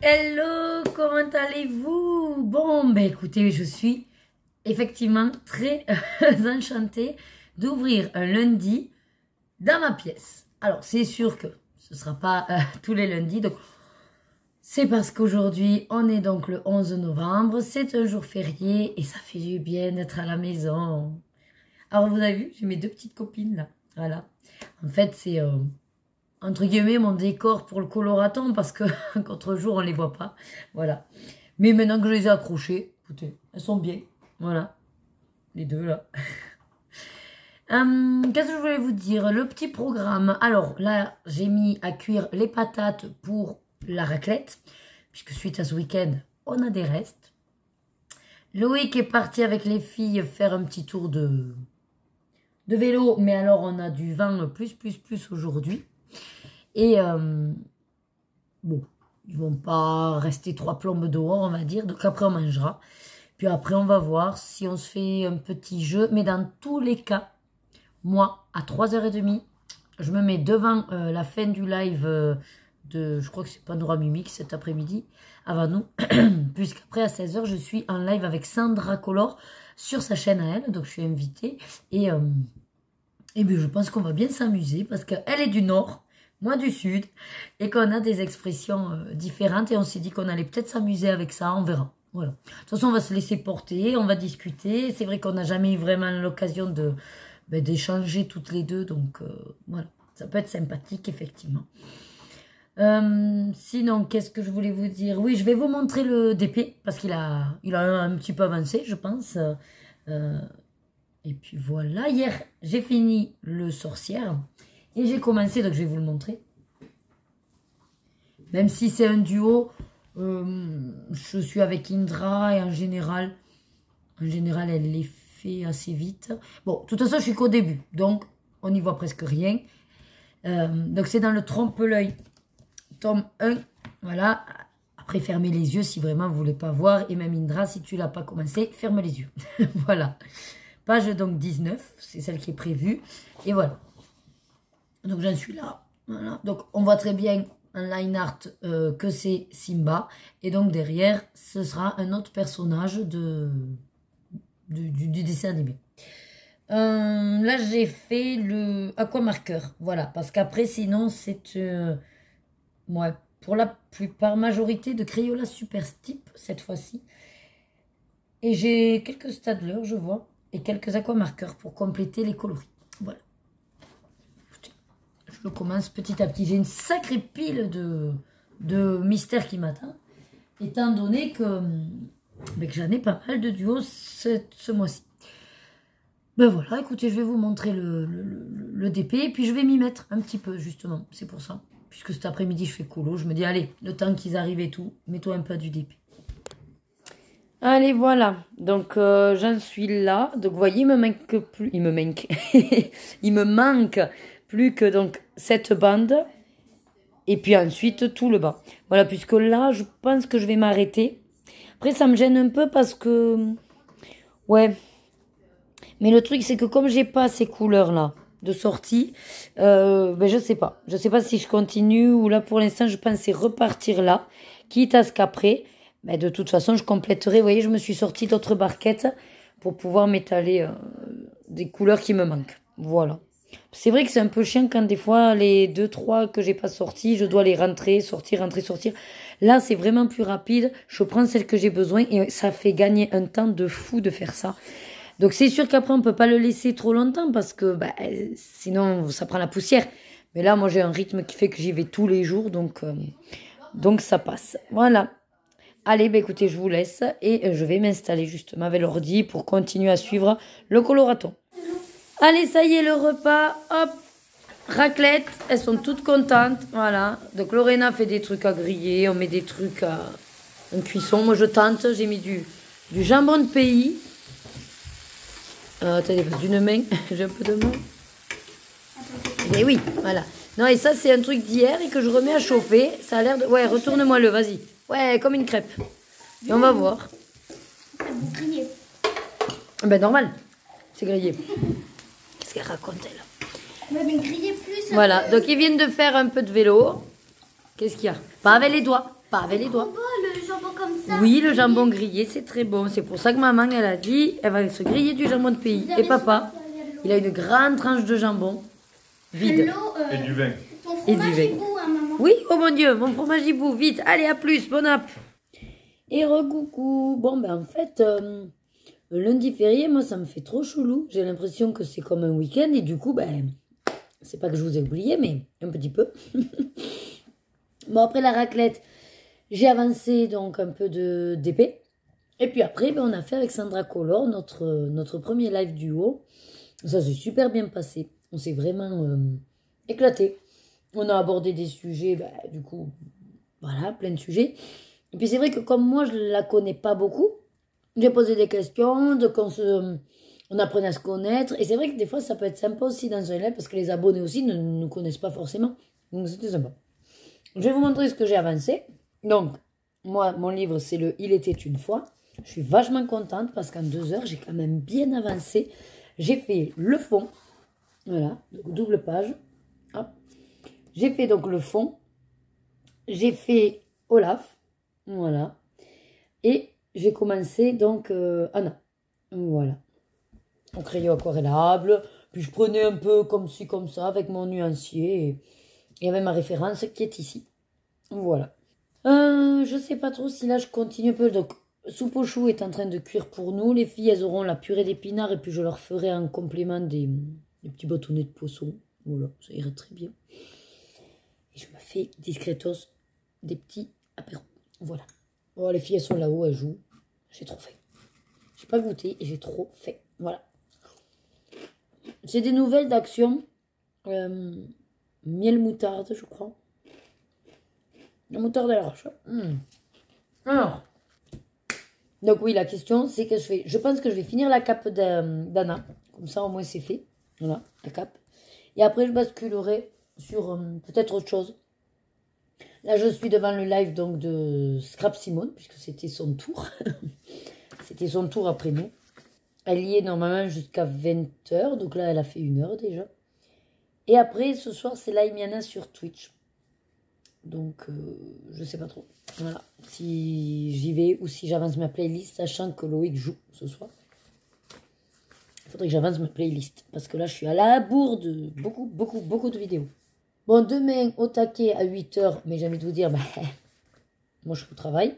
Hello, comment allez-vous? Bon, ben écoutez, je suis effectivement très enchantée d'ouvrir un lundi dans ma pièce. Alors, c'est sûr que ce ne sera pas tous les lundis, donc c'est parce qu'aujourd'hui, on est donc le 11 novembre, c'est un jour férié et ça fait du bien d'être à la maison. Alors, vous avez vu, j'ai mes deux petites copines là, voilà. En fait, c'est... entre guillemets, mon décor pour le coloraton, parce que qu'autre jour, on les voit pas. Voilà. Mais maintenant que je les ai accrochées, écoutez, elles sont bien. Voilà. Les deux, là. Qu'est-ce que je voulais vous dire? Le petit programme. Alors, là, j'ai mis à cuire les patates pour la raclette, puisque suite à ce week-end, on a des restes. Loïc est parti avec les filles faire un petit tour de vélo, mais alors, on a du vent plus aujourd'hui. Et bon, ils vont pas rester 3 plombes dehors, on va dire. Donc après, on mangera. Puis après, on va voir si on se fait un petit jeu. Mais dans tous les cas, moi, à 3h30, je me mets devant la fin du live de... Je crois que c'est Pandora Mimix cet après-midi, avant nous. Puisqu'après, à 16h, je suis en live avec Sandra Color sur sa chaîne à elle. Donc, je suis invitée. Et bien, je pense qu'on va bien s'amuser parce qu'elle est du Nord. Moi du Sud, et qu'on a des expressions différentes, et on s'est dit qu'on allait peut-être s'amuser avec ça, on verra. Voilà. De toute façon, on va se laisser porter, on va discuter. C'est vrai qu'on n'a jamais eu vraiment l'occasion d'échanger toutes les deux, donc voilà, ça peut être sympathique, effectivement. Sinon, qu'est-ce que je voulais vous dire? Oui, je vais vous montrer le DP, parce qu'il a un petit peu avancé, je pense. Et puis voilà, hier, j'ai fini le Sorcière. Et j'ai commencé, donc je vais vous le montrer. Même si c'est un duo, je suis avec Indra et en général, elle les fait assez vite. Bon, de toute façon, je suis qu'au début, donc on n'y voit presque rien. Donc c'est dans le Trompe-l'œil, tome 1. Voilà. Après, fermez les yeux si vraiment vous ne voulez pas voir. Et même Indra, si tu ne l'as pas commencé, ferme les yeux. Voilà. Page donc 19, c'est celle qui est prévue. Et voilà. Donc j'en suis là, voilà. Donc on voit très bien en line art que c'est Simba. Et donc derrière, ce sera un autre personnage du dessin animé. Là j'ai fait le aquamarqueur, voilà. Parce qu'après sinon c'est ouais, pour la plupart, majorité de Crayola Super Stipp cette fois-ci. Et j'ai quelques Staedtler, je vois, et quelques aquamarqueurs pour compléter les coloris. Voilà. Je commence petit à petit. J'ai une sacrée pile de mystères qui m'attend, étant donné que j'en ai pas mal de duos ce mois-ci. Ben voilà, écoutez, je vais vous montrer le DP, et puis je vais m'y mettre un petit peu, justement. C'est pour ça. Puisque cet après-midi, je fais colo. Je me dis, allez, le temps qu'ils arrivent et tout, mets-toi un peu du DP. Allez, voilà. Donc, j'en suis là. Donc, vous voyez, il me manque plus... Il me manque. Il me manque... plus que donc cette bande et puis ensuite tout le bas. Voilà, puisque là, je pense que je vais m'arrêter. Après, ça me gêne un peu parce que... ouais. Mais le truc, c'est que comme j'ai pas ces couleurs-là de sortie, je sais pas. Je sais pas si je continue ou là, pour l'instant, je pensais repartir là. Quitte à ce qu'après, de toute façon, je compléterai. Vous voyez, je me suis sortie d'autres barquettes pour pouvoir m'étaler des couleurs qui me manquent. Voilà. C'est vrai que c'est un peu chiant quand des fois les 2-3 que j'ai pas sortis, je dois les rentrer, sortir. Là, c'est vraiment plus rapide. Je prends celle que j'ai besoin et ça fait gagner un temps de fou de faire ça. Donc c'est sûr qu'après on peut pas le laisser trop longtemps parce que sinon ça prend la poussière. Mais là, moi j'ai un rythme qui fait que j'y vais tous les jours, donc ça passe. Voilà. Allez, écoutez, je vous laisse et je vais m'installer justement avec l'ordi pour continuer à suivre le coloraton. Allez, ça y est, le repas, hop, raclette, elles sont toutes contentes, voilà. Donc Lorena fait des trucs à griller, on met des trucs en cuisson. Moi, je tente, j'ai mis du jambon de pays. Attendez, d'une main, j'ai un peu de main. Mais oui, voilà. Non, et ça, c'est un truc d'hier et que je remets à chauffer. Ça a l'air de... ouais, retourne-moi-le, vas-y. Ouais, comme une crêpe. Et on va voir. Grillé. Normal, c'est grillé. Qu'est-ce qu'elle raconte, elle? Griller plus. Voilà, donc ils viennent de faire un peu de vélo. Qu'est-ce qu'il y a? Pas avec les doigts. pas avec les doigts. Oh, le jambon comme ça. Oui, le jambon grillé, c'est très bon. C'est pour ça que maman, elle a dit, elle va se griller du jambon de pays. Et papa, il a une grande tranche de jambon vide. Et du vin. Ton Et du fromage vin. est beau, hein, maman. Oui, oh mon Dieu, mon fromage est beau, vite. Allez, à plus, bon app. Et recoucou. Bon, ben en fait, le lundi férié, moi, ça me fait trop chelou. J'ai l'impression que c'est comme un week-end. Et du coup, ben, c'est pas que je vous ai oublié, mais un petit peu. Bon, après la raclette, j'ai avancé donc un peu d'épée. Et puis après, ben, on a fait avec Sandra Color notre premier live duo. Ça s'est super bien passé. On s'est vraiment éclaté. On a abordé des sujets, ben, du coup, voilà, plein de sujets. Et puis c'est vrai que comme moi, je la connais pas beaucoup, j'ai posé des questions, on apprenait à se connaître. Et c'est vrai que des fois, ça peut être sympa aussi dans un live, parce que les abonnés aussi ne nous connaissent pas forcément. Donc c'était sympa. Je vais vous montrer ce que j'ai avancé. Donc, moi, mon livre, c'est le Il était une fois. Je suis vachement contente parce qu'en 2 heures, j'ai quand même bien avancé. J'ai fait le fond. Voilà, donc double page. Hop. J'ai fait donc le fond. J'ai fait Olaf. Voilà. Et j'ai commencé donc Anna. Voilà. Au crayon aquarellable. Puis je prenais un peu comme ci, comme ça, avec mon nuancier. Et avec ma référence qui est ici. Voilà. Je sais pas trop si là je continue un peu. Donc, soupe aux choux est en train de cuire pour nous. Les filles, elles auront la purée d'épinards. Et puis je leur ferai en complément des petits bâtonnets de poisson. Voilà, ça irait très bien. Et je me fais discretos des petits apéros. Voilà. Bon, les filles, elles sont là-haut, elles jouent. J'ai trop faim. J'ai pas goûté et j'ai trop faim. Voilà. C'est des nouvelles d'Action. Miel moutarde, je crois. La moutarde à la roche. Alors. Donc oui, la question, c'est que je fais. Je pense que je vais finir la cape d'Anna. Comme ça, au moins, c'est fait. Voilà, la cape. Et après, je basculerai sur peut-être autre chose. Là, je suis devant le live donc de Scrap Simone, puisque c'était son tour. C'était son tour après nous. Elle y est normalement jusqu'à 20 h. Donc là, elle a fait 1 heure déjà. Et après, ce soir, c'est Laimiana sur Twitch. Donc, je sais pas trop. Voilà. Si j'y vais ou si j'avance ma playlist, sachant que Loïc joue ce soir. Il faudrait que j'avance ma playlist. Parce que là, je suis à la bourre de beaucoup de vidéos. Bon, demain, au taquet à 8 h. Mais j'ai envie de vous dire, bah, moi, je suis au travail.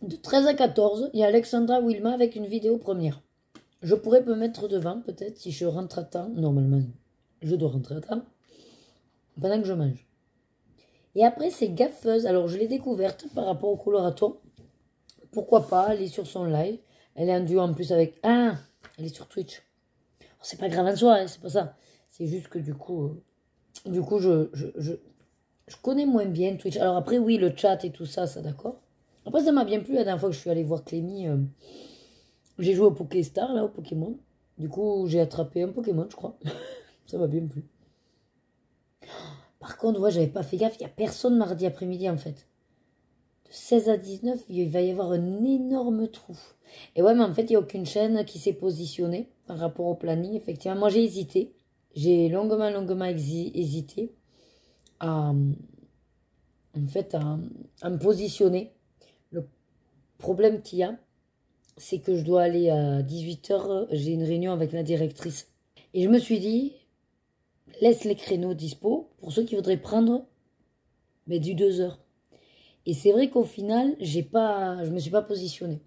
De 13 à 14, il y a Alexandra Wilma avec une vidéo première. Je pourrais me mettre devant, peut-être, si je rentre à temps. Normalement, je dois rentrer à temps. Pendant que je mange. Et après, c'est Gaffeuse. Alors, je l'ai découverte par rapport au coloraton. Pourquoi pas, elle est sur son live. Elle est en duo en plus avec... Ah, elle est sur Twitch. C'est pas grave en soi, hein, c'est pas ça. C'est juste que du coup, je connais moins bien Twitch. Alors après, oui, le chat et tout ça, ça d'accord. Après, ça m'a bien plu la dernière fois que je suis allée voir Clémy. J'ai joué au Pokéstar, là, au Pokémon. Du coup, j'ai attrapé un Pokémon, je crois. Ça m'a bien plu. Par contre, ouais, j'avais pas fait gaffe, il n'y a personne mardi après-midi en fait. De 16 à 19, il va y avoir un énorme trou. Et ouais, mais en fait, il n'y a aucune chaîne qui s'est positionnée par rapport au planning. Effectivement, moi j'ai hésité. J'ai longuement hésité à, en fait, à me positionner. Le problème qu'il y a, c'est que je dois aller à 18 h, j'ai une réunion avec la directrice. Et je me suis dit... Laisse les créneaux dispo pour ceux qui voudraient prendre du 2 heures. Et c'est vrai qu'au final, je me suis pas positionnée.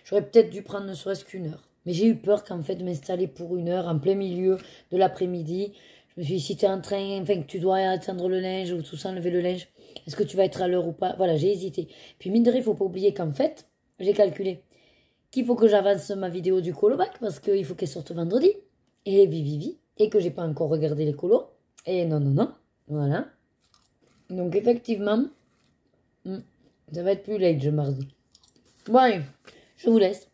J'aurais peut-être dû prendre ne serait-ce qu'1 heure. Mais j'ai eu peur qu'en fait m'installer pour 1 heure en plein milieu de l'après-midi. Je me suis dit, si tu es en train, enfin que tu dois attendre le linge ou tout ça, enlever le linge, est-ce que tu vas être à l'heure ou pas? Voilà, j'ai hésité. Puis mine de rien, il faut pas oublier qu'en fait, j'ai calculé qu'il faut que j'avance ma vidéo du colobac parce qu'il faut qu'elle sorte vendredi. Et vivi. Et que j'ai pas encore regardé les colos. Et non. Voilà. Donc effectivement, ça va être plus late, je mardi. Bon, allez, je vous laisse.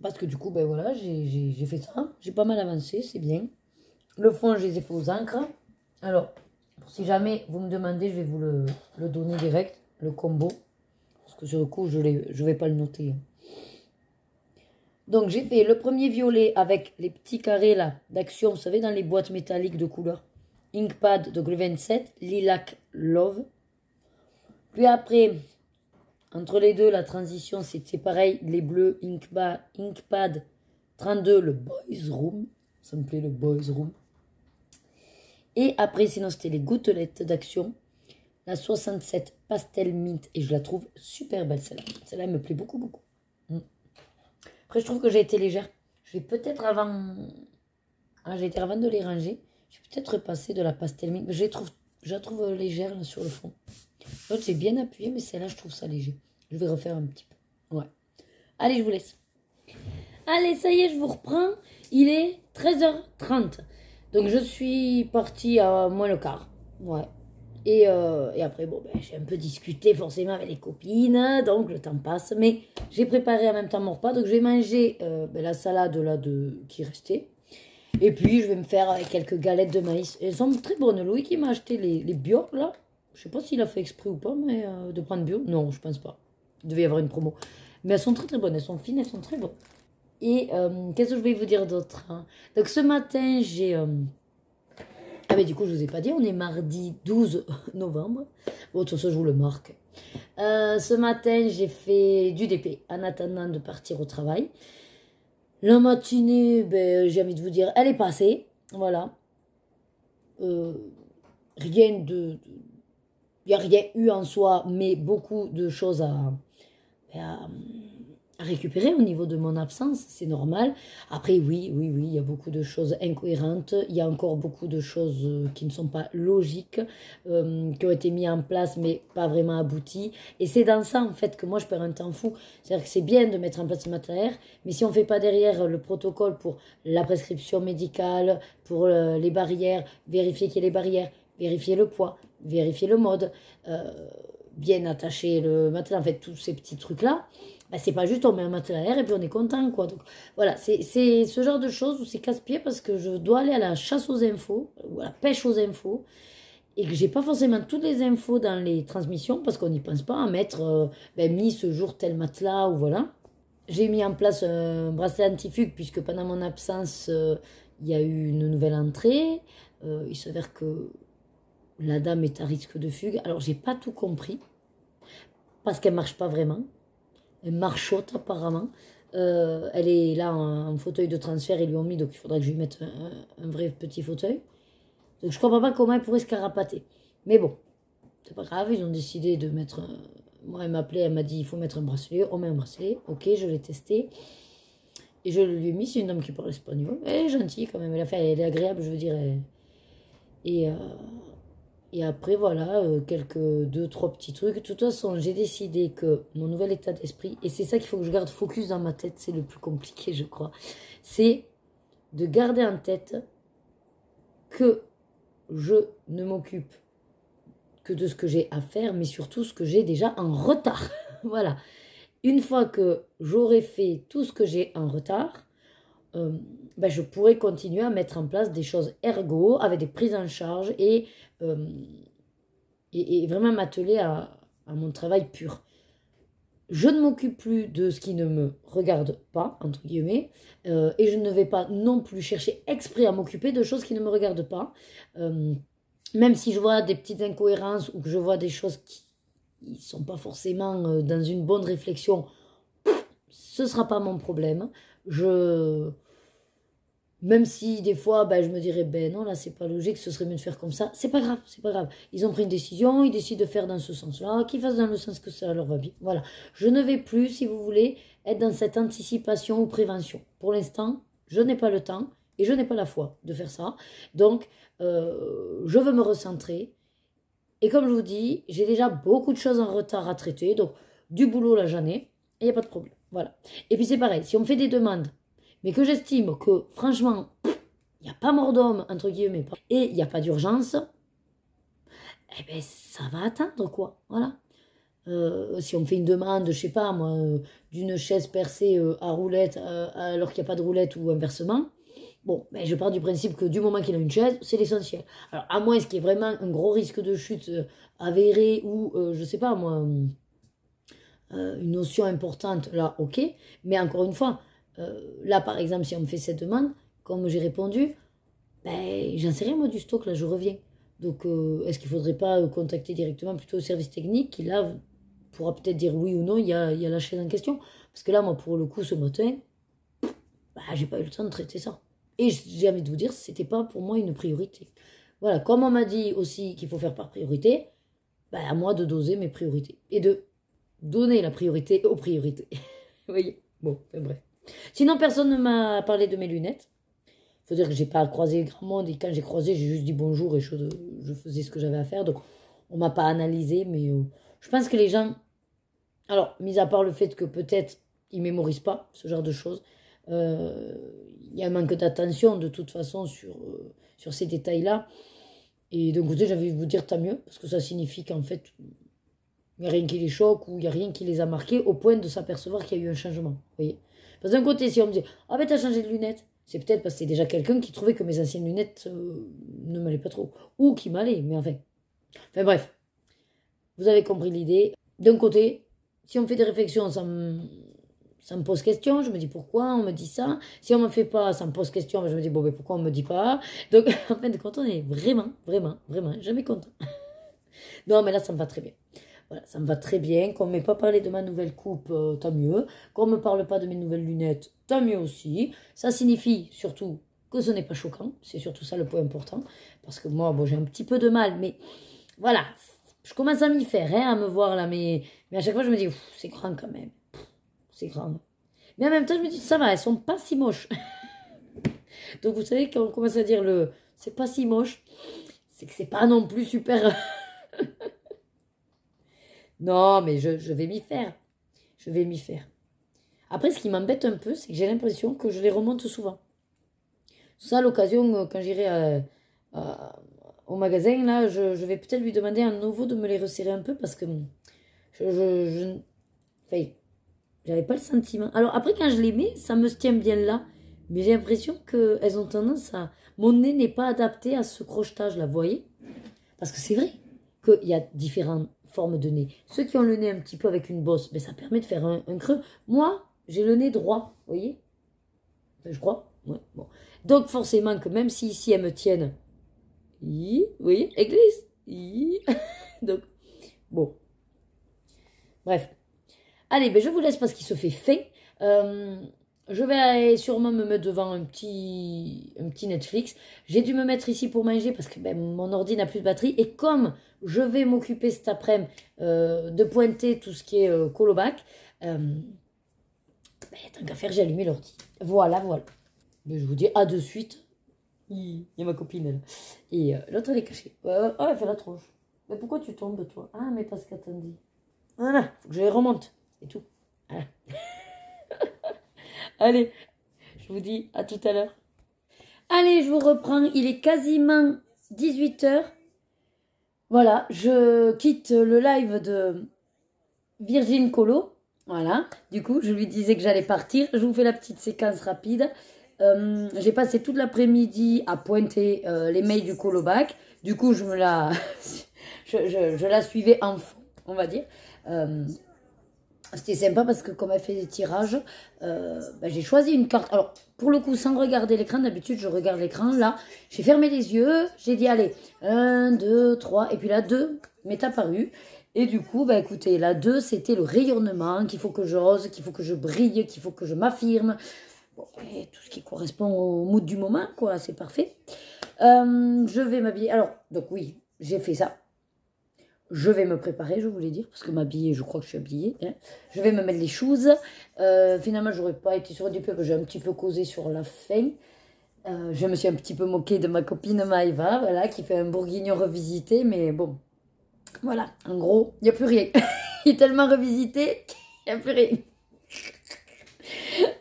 Parce que du coup, ben voilà, j'ai fait ça. J'ai pas mal avancé, c'est bien. Le fond, je les ai fait aux encres. Alors, si jamais vous me demandez, je vais vous le donner direct, le combo. Parce que sur le coup, je vais pas le noter. Donc, j'ai fait le premier violet avec les petits carrés là d'Action, vous savez, dans les boîtes métalliques de couleur. Inkpad de Grey 27, Lilac Love. Puis après, Entre les deux, la transition, c'était pareil. Les bleus, Inkpad 32, le Boys Room. Ça me plaît, le Boys Room. Et après, sinon, c'était les gouttelettes d'Action. La 67 Pastel Mint. Et je la trouve super belle, celle-là. Celle-là, elle me plaît beaucoup, beaucoup. Après, je trouve que j'ai été légère. Je vais peut-être avant... Ah, j'ai été avant de les ranger. Je vais peut-être repasser de la Pastel Mint. Mais je la trouve légère, là, sur le fond. L'autre, j'ai bien appuyé, mais celle-là, je trouve ça léger. Je vais refaire un petit peu. Ouais. Allez, je vous laisse. Allez, ça y est, je vous reprends. Il est 13h30. Donc, je suis partie à moins le quart. Ouais. Et après, bon, ben, j'ai un peu discuté forcément avec les copines. Donc, le temps passe. Mais j'ai préparé en même temps mon repas. Donc, je vais manger la salade là qui restait. Et puis, je vais me faire quelques galettes de maïs. Elles sont très bonnes. Louis qui m'a acheté les bio, là. Je sais pas s'il a fait exprès ou pas, mais de prendre bio. Non, je pense pas. Il devait y avoir une promo. Mais elles sont très très bonnes. Elles sont fines, elles sont très bonnes. Et qu'est-ce que je vais vous dire d'autre, hein? Donc ce matin, j'ai... Ah mais du coup, je vous ai pas dit, on est mardi 12 novembre. Bon, de toute façon, je vous le marque. Ce matin, j'ai fait du DP en attendant de partir au travail. La matinée, ben, j'ai envie de vous dire, elle est passée. Voilà. Rien de... Il n'y a rien eu en soi, mais beaucoup de choses à récupérer au niveau de mon absence, c'est normal. Après, oui, il y a beaucoup de choses incohérentes, il y a encore beaucoup de choses qui ne sont pas logiques, qui ont été mises en place, mais pas vraiment abouties. Et c'est dans ça, en fait, que moi, je perds un temps fou. C'est-à-dire que c'est bien de mettre en place ce matériel, mais si on ne fait pas derrière le protocole pour la prescription médicale, pour les barrières, vérifier qu'il y ait les barrières, vérifier le poids, vérifier le mode, bien attacher le matériel, en fait, tous ces petits trucs-là, ben, c'est pas juste on met un matériel et puis on est content, quoi. Donc voilà, c'est ce genre de choses où c'est casse-pied parce que je dois aller à la chasse aux infos, ou à la pêche aux infos, et que j'ai pas forcément toutes les infos dans les transmissions parce qu'on n'y pense pas à mettre, mis ce jour tel matelas, ou voilà. J'ai mis en place un bracelet anti-fugue puisque pendant mon absence, il y a eu une nouvelle entrée. Il s'avère que la dame est à risque de fugue. Alors, j'ai pas tout compris. Parce qu'elle marche pas vraiment. Elle marchote apparemment. Elle est là en fauteuil de transfert. Ils lui ont mis, donc il faudrait que je lui mette un vrai petit fauteuil. Donc, je comprends pas comment elle pourrait se carapater. Mais bon, c'est pas grave. Ils ont décidé de mettre... Moi, elle m'a appelé, elle m'a dit, il faut mettre un bracelet. On met un bracelet. Ok, je l'ai testé. Et je lui ai mis, c'est une dame qui parle espagnol. Elle est gentille quand même. Elle est agréable, je veux dire. Et après, voilà, quelques 2-3 petits trucs. De toute façon, j'ai décidé que mon nouvel état d'esprit, et c'est ça qu'il faut que je garde focus dans ma tête, c'est le plus compliqué, je crois, c'est de garder en tête que je ne m'occupe que de ce que j'ai à faire, mais surtout ce que j'ai déjà en retard. Voilà. Une fois que j'aurai fait tout ce que j'ai en retard, je pourrais continuer à mettre en place des choses ergo, avec des prises en charge et vraiment m'atteler à mon travail pur. Je ne m'occupe plus de ce qui ne me regarde pas, entre guillemets, et je ne vais pas non plus chercher exprès à m'occuper de choses qui ne me regardent pas, même si je vois des petites incohérences ou que je vois des choses qui ne sont pas forcément dans une bonne réflexion, ce ne sera pas mon problème. Même si des fois, je me dirais, non, là, c'est pas logique, ce serait mieux de faire comme ça. C'est pas grave, c'est pas grave. Ils ont pris une décision, ils décident de faire dans ce sens-là, qu'ils fassent dans le sens que ça leur va bien. Voilà. Je ne vais plus, si vous voulez, être dans cette anticipation ou prévention. Pour l'instant, je n'ai pas le temps et je n'ai pas la foi de faire ça. Donc, je veux me recentrer. Et comme je vous dis, j'ai déjà beaucoup de choses en retard à traiter. Donc, du boulot, là, j'en ai. Et il n'y a pas de problème. Voilà. Et puis, c'est pareil. Si on me fait des demandes, mais que j'estime que, franchement, il n'y a pas mort d'homme, entre guillemets, et il n'y a pas d'urgence, ça va attendre, quoi. Voilà. Si on me fait une demande, je sais pas, moi, d'une chaise percée à roulette, alors qu'il n'y a pas de roulette ou inversement, bon, je pars du principe que du moment qu'il a une chaise, c'est l'essentiel. Alors, à moins qu'il y ait vraiment un gros risque de chute avéré ou, je sais pas, moi, une notion importante, là, ok. Mais encore une fois, là, par exemple, si on me fait cette demande, comme j'ai répondu, j'en sais rien, moi, du stock, là, je reviens. Donc, est-ce qu'il ne faudrait pas contacter directement plutôt au service technique qui, là, pourra peut-être dire oui ou non, il y a la chaîne en question. Parce que là, moi, pour le coup, ce matin, bah, j'ai pas eu le temps de traiter ça. Et j'ai envie de vous dire, c'était pas pour moi une priorité. Voilà, comme on m'a dit aussi qu'il faut faire par priorité, bah, à moi de doser mes priorités. Et de donner la priorité aux priorités. Vous voyez? Bon, enfin, bref. Sinon, personne ne m'a parlé de mes lunettes. Faut dire que j'ai pas croisé grand monde. Et quand j'ai croisé, j'ai juste dit bonjour et je faisais ce que j'avais à faire. Donc, on m'a pas analysé. Mais je pense que les gens... Alors, mis à part le fait que peut-être ils mémorisent pas ce genre de choses, il y a un manque d'attention de toute façon sur ces détails-là. Et d'un côté, j'avais envie de vous dire tant mieux, parce que ça signifie qu'en fait, il n'y a rien qui les choque ou il n'y a rien qui les a marqués au point de s'apercevoir qu'il y a eu un changement. Vous voyez? Parce que d'un côté, si on me dit ah ben t'as changé de lunettes, c'est peut-être parce que c'est déjà quelqu'un qui trouvait que mes anciennes lunettes ne m'allaient pas trop. Ou qui m'allaient, mais enfin. Enfin bref, vous avez compris l'idée. D'un côté, si on me fait des réflexions, ça me pose question, je me dis pourquoi on me dit ça. Si on me fait pas, ça me pose question, je me dis bon ben pourquoi on me dit pas. Donc en fin de compte, on est vraiment, vraiment, vraiment jamais content. Non mais là ça me va très bien. Voilà, ça me va très bien. Qu'on ne m'ait pas parlé de ma nouvelle coupe, tant mieux. Qu'on ne me parle pas de mes nouvelles lunettes, tant mieux aussi. Ça signifie surtout que ce n'est pas choquant. C'est surtout ça le point important. Parce que moi, bon, j'ai un petit peu de mal, mais voilà. Je commence à m'y faire, hein, à me voir là. Mais à chaque fois, je me dis, c'est grand quand même. C'est grand. Mais en même temps, je me dis, ça va, elles sont pas si moches. Donc, vous savez, quand on commence à dire c'est pas si moche, c'est que c'est pas non plus super... Non, mais je vais m'y faire. Je vais m'y faire. Après, ce qui m'embête un peu, c'est que j'ai l'impression que je les remonte souvent. Ça, à l'occasion, quand j'irai au magasin, là, je vais peut-être lui demander à nouveau de me les resserrer un peu parce que enfin, j'avais pas le sentiment. Alors après, quand je les mets, ça me tient bien là. Mais j'ai l'impression qu'elles ont tendance à... Mon nez n'est pas adapté à ce crochetage-là, vous voyez? Parce que c'est vrai qu'il y a différentes formes de nez. Ceux qui ont le nez un petit peu avec une bosse, ben ça permet de faire un creux. Moi, j'ai le nez droit, vous voyez? Enfin, je crois. Ouais, bon. Donc forcément que même si ici elles me tiennent, vous voyez, elles glissent. Donc, bon. Bref. Allez, ben je vous laisse parce qu'il se fait fait. Je vais sûrement me mettre devant un petit Netflix. J'ai dû me mettre ici pour manger parce que ben, mon ordi n'a plus de batterie. Et comme je vais m'occuper cet après-midi de pointer tout ce qui est colobac, ben, tant qu'à faire, j'ai allumé l'ordi. Voilà, voilà. Ben, je vous dis à de suite. Il y a ma copine, elle. Et l'autre, elle est cachée. Oh, elle fait la tronche. Mais pourquoi tu tombes, toi? Ah, mais parce qu'attendez. Voilà, faut que je les remonte. Et tout. Voilà. Allez, je vous dis à tout à l'heure. Allez, je vous reprends. Il est quasiment 18h. Voilà, je quitte le live de Virgin Colo. Voilà, du coup, je lui disais que j'allais partir. Je vous fais la petite séquence rapide. J'ai passé toute l'après-midi à pointer les mails du colobac. Du coup, je la suivais en fond, on va dire. C'était sympa parce que comme elle fait des tirages, j'ai choisi une carte. Alors, pour le coup, sans regarder l'écran, d'habitude, je regarde l'écran. Là, j'ai fermé les yeux. J'ai dit, allez, 1, 2, 3. Et puis la 2 m'est apparue. Et du coup, écoutez, la 2, c'était le rayonnement, qu'il faut que j'ose, qu'il faut que je brille, qu'il faut que je m'affirme. Bon, et tout ce qui correspond au mood du moment, quoi, c'est parfait. Je vais m'habiller. Alors, donc oui, j'ai fait ça. Je vais me préparer, je voulais dire, parce que m'habiller, je crois que je suis habillée. Hein. Je vais me mettre les choses. Finalement, j'aurais pas été sur du peu, j'ai un petit peu causé sur la fin. Je me suis un petit peu moquée de ma copine Maëva, voilà, qui fait un bourguignon revisité, mais bon, voilà, en gros, il n'y a plus rien. Il est tellement revisité qu'il n'y a plus rien.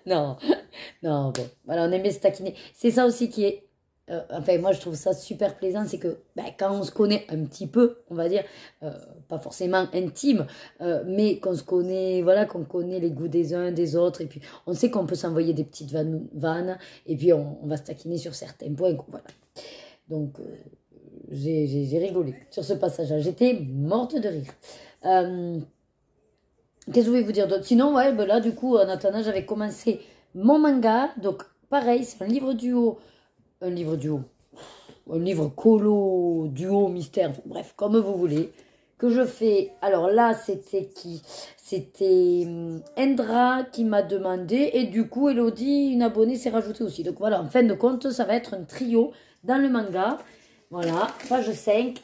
Non, non, bon, voilà, on aimait se taquiner. C'est ça aussi qui est... enfin, moi, je trouve ça super plaisant, c'est que quand on se connaît un petit peu, on va dire, pas forcément intime, mais qu'on se connaît, voilà, qu'on connaît les goûts des uns, des autres, et puis on sait qu'on peut s'envoyer des petites vannes, et puis on va se taquiner sur certains points, voilà. Donc, j'ai rigolé sur ce passage-là. J'étais morte de rire. Qu'est-ce que je voulais vous dire d'autre? Sinon, ouais, là, du coup, en attendant, j'avais commencé mon manga. Donc, pareil, c'est un livre duo. Un livre duo. Un livre colo, duo, mystère. Bref, comme vous voulez. que je fais. Alors là, c'était qui? C'était Endra qui m'a demandé. Et du coup, Elodie, une abonnée, s'est rajoutée aussi. Donc voilà, en fin de compte, ça va être un trio dans le manga. Voilà, page 5.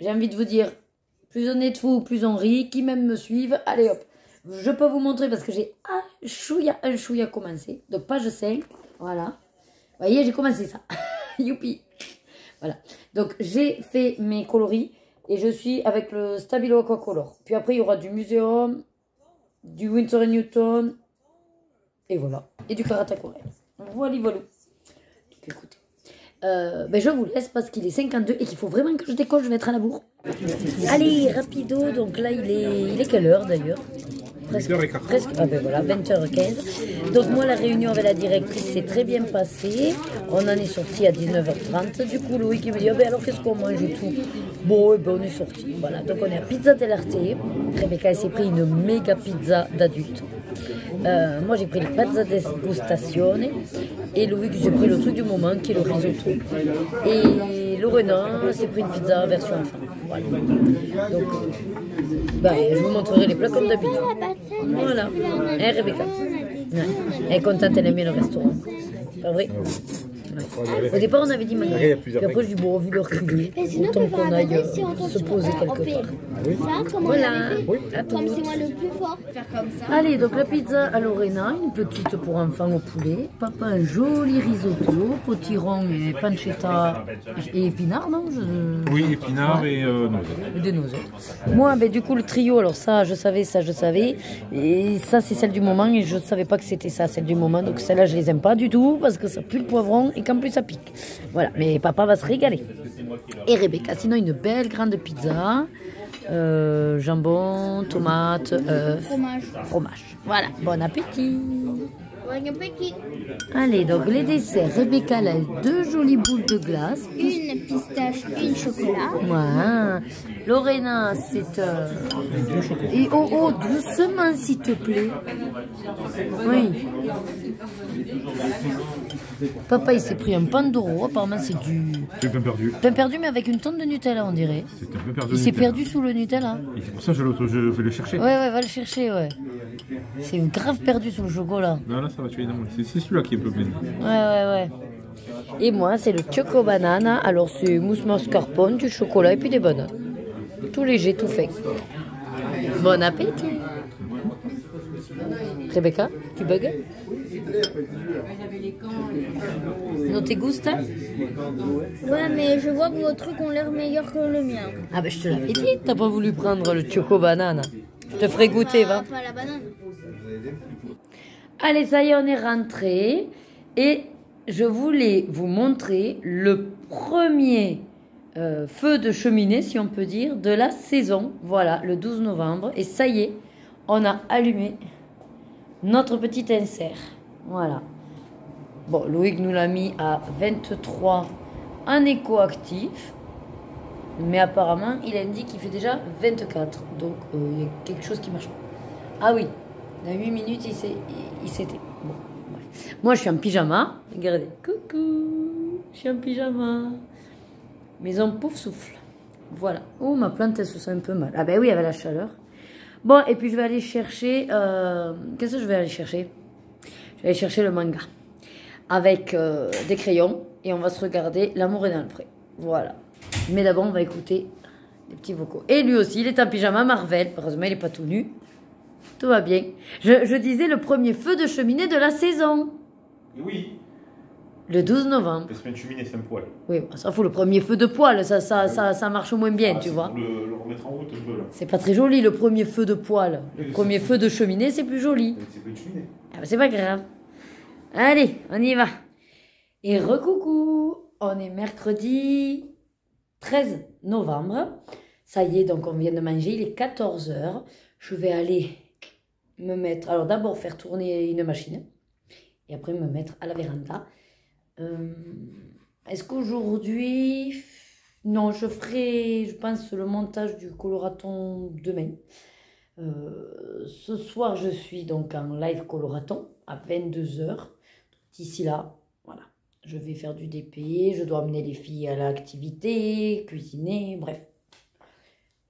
J'ai envie de vous dire, plus on est de fous, plus on rit. Qui même me suivent, allez hop. Je peux vous montrer parce que j'ai un chouïa commencé. Donc page 5, voilà. Vous voyez, j'ai commencé ça. Youpi. Voilà. Donc j'ai fait mes coloris et je suis avec le Stabilo Aquacolor. Puis après, il y aura du Muséum, du Winsor & Newton. Et voilà. Et du Karatagorel. Voilà, voilà. Donc écoutez. Ben je vous laisse parce qu'il est 52 et qu'il faut vraiment que je décolle, je vais être à la bourre. Allez, rapido, donc là il est quelle heure d'ailleurs? Presque, ah ben voilà, 20h15. Donc moi la réunion avec la directrice s'est très bien passée. On en est sorti à 19h30. Du coup Loïc il me dit, ah ben alors qu'est-ce qu'on mange et tout? Bon, et ben on est sorti. Voilà, donc on est à Pizza dell'Arte. Rebecca s'est pris une méga pizza d'adulte. Moi j'ai pris le pizza degustazione et Loïc j'ai pris le truc du moment qui est le risotto. Et Lorena s'est pris une pizza version enfant. Voilà. Donc bah, je vous montrerai les plats comme d'habitude. Voilà. Et Rebecca. Ouais. Elle est contente, elle aime bien le restaurant. Pas vrai? Ouais. Au départ, on avait dit manger. Puis après, je dis bon, vu leur crier, autant qu'on aille se poser quelque part. Voilà. À tout. Allez, donc la pizza à Lorena, une petite pour enfants au poulet. Papa, un joli risotto, potiron et pancetta et épinards, non? Oui, épinards et noisettes. Et des noisettes. Moi, ben, du coup, le trio, alors ça, je savais. Et ça, c'est celle du moment. Et je ne savais pas que c'était ça, celle du moment. Donc celle-là, je les aime pas du tout parce que ça pue le poivron et qu'en plus ça pique. Voilà, mais papa va se régaler. Et Rebecca, sinon une belle grande pizza. Jambon, tomate, œuf, fromage. Voilà, bon appétit. Bon appétit. Allez, donc les desserts. Rebecca, elle a 2 jolies boules de glace. Une pistache, une chocolat. Voilà. Lorena, c'est... Et oh, doucement, s'il te plaît. Oui. Papa, il s'est pris un Pandoro. Apparemment, c'est du... C'est pain perdu. Pain perdu, mais avec une tonne de Nutella, on dirait. C'est un peu perdu. Il s'est perdu sous le Nutella. Et c'est pour ça que je vais le chercher. Ouais, va le chercher, ouais. C'est grave perdu sous le chocolat. Non, là, ça va, tu es dans C'est celui-là qui est un peu plein. Ouais. Et moi, c'est le Choco Banana. Alors, c'est mousse mascarpone, du chocolat et puis des bananes. Tout léger, tout fait. Bon appétit. Rebecca, tu bugs? No te gusta? Ouais, mais je vois que vos trucs ont l'air meilleurs que le mien. Ah ben je te l'avais dit, t'as pas voulu prendre le Choco Banana. Je te ferai goûter, va. Pas la banane. Allez, ça y est, on est rentré. Et je voulais vous montrer le premier feu de cheminée, si on peut dire, de la saison. Voilà, le 12 novembre. Et ça y est, on a allumé notre petit insert. Voilà. Bon, Loïc nous l'a mis à 23 en éco-actif. Mais apparemment, il indique qu'il fait déjà 24. Donc, il y a quelque chose qui marche pas. Ah oui, dans 8 minutes, il s'était. Bon, bref. Moi, je suis en pyjama. Regardez. Coucou. Je suis en pyjama. Maison pouf souffle. Voilà. Oh, ma plante, elle se sent un peu mal. Ah ben oui, avec la chaleur. Bon, et puis je vais aller chercher... Qu'est-ce que je vais aller chercher? Je vais aller chercher le manga. Avec des crayons. Et on va se regarder L'amour est dans le pré. Voilà. Mais d'abord, on va écouter les petits vocaux. Et lui aussi, il est en pyjama Marvel. Heureusement, il n'est pas tout nu. Tout va bien. Je disais le premier feu de cheminée de la saison. Oui. Le 12 novembre. La semaine cheminée, c'est un poil. Oui, ça fout le premier feu de poêle. Ça marche moins bien, tu vois. Pour le remettre en route un peu, là. C'est pas très joli, le premier feu de poêle. Le premier feu de cheminée, c'est plus joli. C'est pas une cheminée. Ah ben, c'est pas grave. Allez, on y va. Et recoucou. On est mercredi 13 novembre. Ça y est, donc on vient de manger. Il est 14 h. Je vais aller me mettre... Alors d'abord faire tourner une machine. Et après me mettre à la véranda. Est-ce qu'aujourd'hui... Non, je ferai, je pense, le montage du coloraton demain. Ce soir, je suis donc en live coloraton à 22 h. D'ici là, voilà. Je vais faire du DP, je dois amener les filles à l'activité, cuisiner, bref.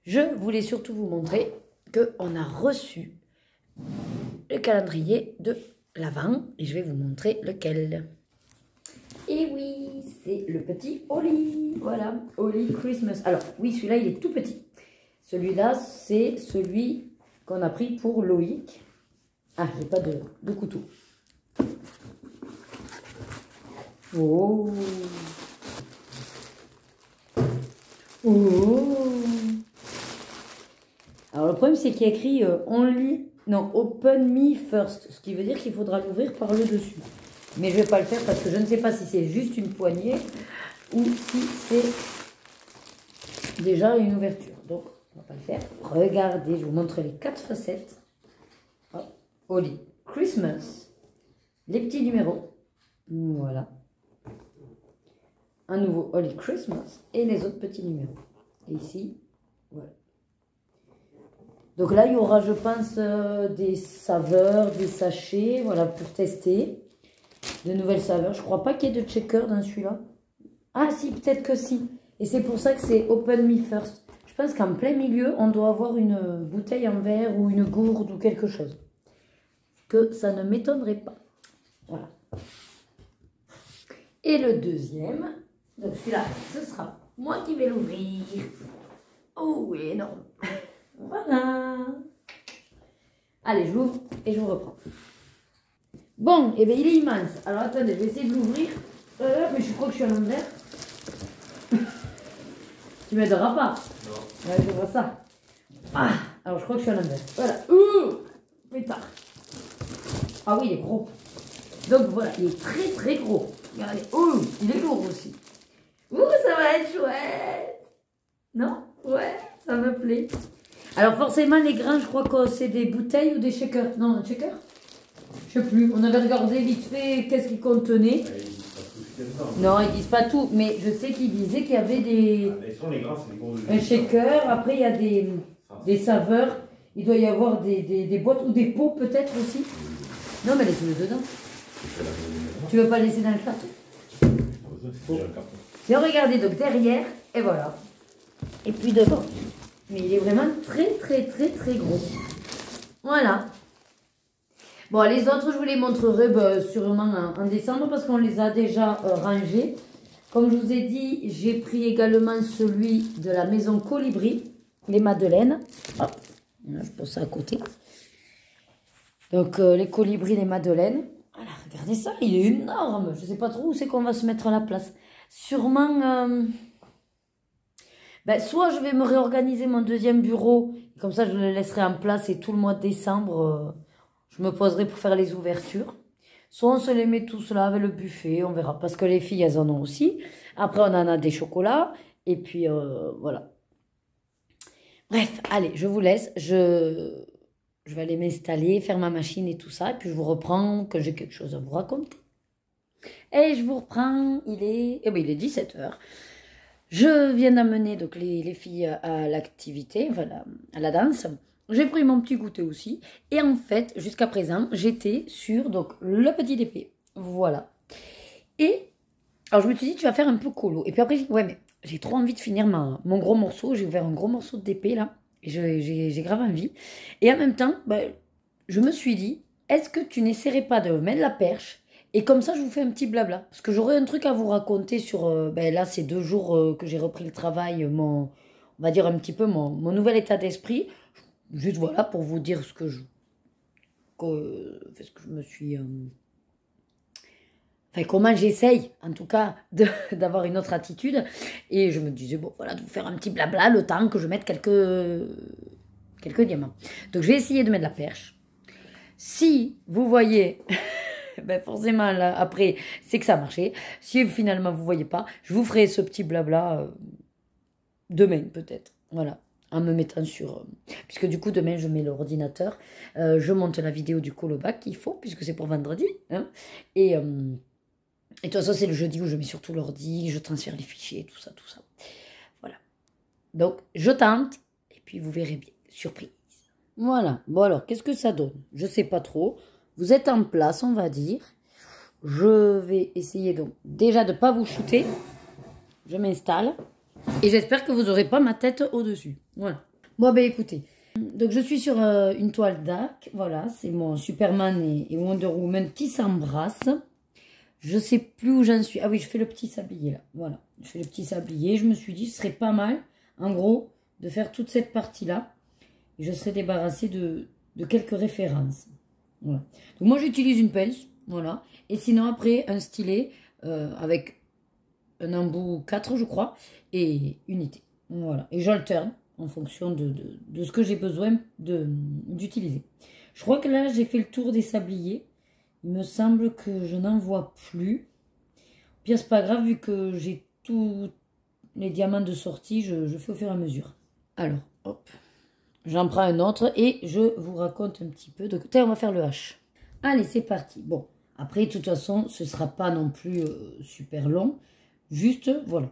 je voulais surtout vous montrer qu'on a reçu le calendrier de l'Avent et je vais vous montrer lequel. Et oui, c'est le petit Holly. Voilà, Holly Christmas. Alors, oui, celui-là, il est tout petit. Celui-là, c'est celui qu'on a pris pour Loïc. Ah, j'ai pas de couteau. Oh. Oh. Alors, le problème, c'est qu'il y a écrit Only, non, Open Me First. Ce qui veut dire qu'il faudra l'ouvrir par le dessus. Mais je ne vais pas le faire parce que je ne sais pas si c'est juste une poignée ou si c'est déjà une ouverture. Donc, on va pas le faire. Regardez, je vous montre les 4 facettes. Hop. Holly Christmas. Les petits numéros. Voilà. Un nouveau Holly Christmas. Et les autres petits numéros. Et ici, voilà. Donc là, il y aura, je pense, des saveurs, des sachets, voilà, pour tester. De nouvelles saveurs. Je crois pas qu'il y ait de checker dans celui-là. Ah si, peut-être que si. Et c'est pour ça que c'est Open Me First. Je pense qu'en plein milieu, on doit avoir une bouteille en verre ou une gourde ou quelque chose. Que ça ne m'étonnerait pas. Voilà. Et le deuxième, donc celui-là, ce sera moi qui vais l'ouvrir. Oh, il est énorme. Voilà. Allez, je l'ouvre et je vous reprends. Bon, et bien il est immense. Alors attendez, je vais essayer de l'ouvrir. Mais je crois que je suis à l'envers. Tu m'aideras pas? Non. Ouais, je vois ça. Ah, alors je crois que je suis à l'envers. Voilà. Pétard. Ah oui, il est gros. Donc voilà, il est très très gros. Regardez. Il est lourd aussi. Ça va être chouette. Non? Ouais, ça me plaît. Alors forcément, les grains, je crois que c'est des bouteilles ou des shakers. Non, un shaker? Je sais plus, on avait regardé vite fait qu'est-ce qu'ils contenaient. Non, ils disent pas tout, mais je sais qu'ils disaient qu'il y avait des... un shaker, après il y a des saveurs, il doit y avoir des boîtes ou des pots peut-être aussi. Non, mais laisse-le dedans. Tu veux pas laisser dans le carton? C'est regardez, donc derrière, et voilà. Et puis devant. Mais il est vraiment très très très très gros. Voilà. Bon, les autres, je vous les montrerai sûrement en décembre parce qu'on les a déjà rangés. Comme je vous ai dit, j'ai pris également celui de la maison Colibri, les madeleines. Hop, là, je pose ça à côté. Donc, les colibris, les madeleines. Voilà, regardez ça, il est énorme. Je ne sais pas trop où c'est qu'on va se mettre à la place. Sûrement, soit je vais me réorganiser mon deuxième bureau. Comme ça, je le laisserai en place et tout le mois de décembre... je me poserai pour faire les ouvertures. Soit on se les met tous là avec le buffet, on verra. Parce que les filles, elles en ont aussi. Après, on en a des chocolats. Et puis, voilà. Bref, allez, je vous laisse. Je vais aller m'installer, faire ma machine et tout ça. Et puis, je vous reprends que j'ai quelque chose à vous raconter. Et je vous reprends. Il est 17 h. Je viens d'amener donc les filles à l'activité, enfin, à la danse. J'ai pris mon petit goûter aussi. Et en fait, jusqu'à présent, j'étais sur donc, le petit DP. Voilà. Et alors, je me suis dit, tu vas faire un peu colo. Et puis après, j'ai dit, ouais, mais j'ai trop envie de finir mon gros morceau. J'ai ouvert un gros morceau de DP, là. Et j'ai grave envie. Et en même temps, je me suis dit, est-ce que tu n'essaierais pas de mettre la perche? Et comme ça, je vous fais un petit blabla. Parce que j'aurais un truc à vous raconter sur... là, ces 2 jours que j'ai repris le travail. On va dire un petit peu mon nouvel état d'esprit. Juste voilà pour vous dire ce que je me suis... Enfin, comment j'essaye, en tout cas, d'avoir une autre attitude. Et je me disais, bon, voilà, de vous faire un petit blabla le temps que je mette quelques diamants. Donc, j'ai essayé de mettre la perche. Si vous voyez... forcément, là, après, c'est que ça a marché. Si finalement, vous voyez pas, je vous ferai ce petit blabla demain, peut-être. Voilà. En me mettant sur... puisque du coup, demain, je mets l'ordinateur. Je monte la vidéo du colobac qu'il faut, puisque c'est pour vendredi. Hein, et de toute façon, c'est le jeudi où je mets surtout l'ordi, je transfère les fichiers, tout ça, tout ça. Voilà. Donc, je tente, et puis vous verrez bien. Surprise. Voilà. Bon alors, qu'est-ce que ça donne? Je sais pas trop. Vous êtes en place, on va dire. Je vais essayer donc déjà de ne pas vous shooter. Je m'installe. Et j'espère que vous n'aurez pas ma tête au-dessus. Voilà. Bon, ben écoutez, donc je suis sur une toile d'Arc. Voilà, c'est mon Superman et Wonder Woman qui s'embrassent. Je sais plus où j'en suis. Ah oui, je fais le petit sablier là. Voilà, je fais le petit sablier. Je me suis dit, ce serait pas mal, en gros, de faire toute cette partie-là. Et je serais débarrassée de quelques références. Voilà. Donc moi, j'utilise une pince. Voilà. Et sinon, après, un stylet avec un embout 4, je crois, et unité. Voilà. Et j'alterne en fonction de ce que j'ai besoin d'utiliser. Je crois que là, j'ai fait le tour des sabliers. Il me semble que je n'en vois plus. Au pire, c'est pas grave, vu que j'ai tous les diamants de sortie, je fais au fur et à mesure. Alors, hop, j'en prends un autre et je vous raconte un petit peu. Donc, on va faire le H. Allez, c'est parti. Bon, après, de toute façon, ce ne sera pas non plus super long. Juste, voilà.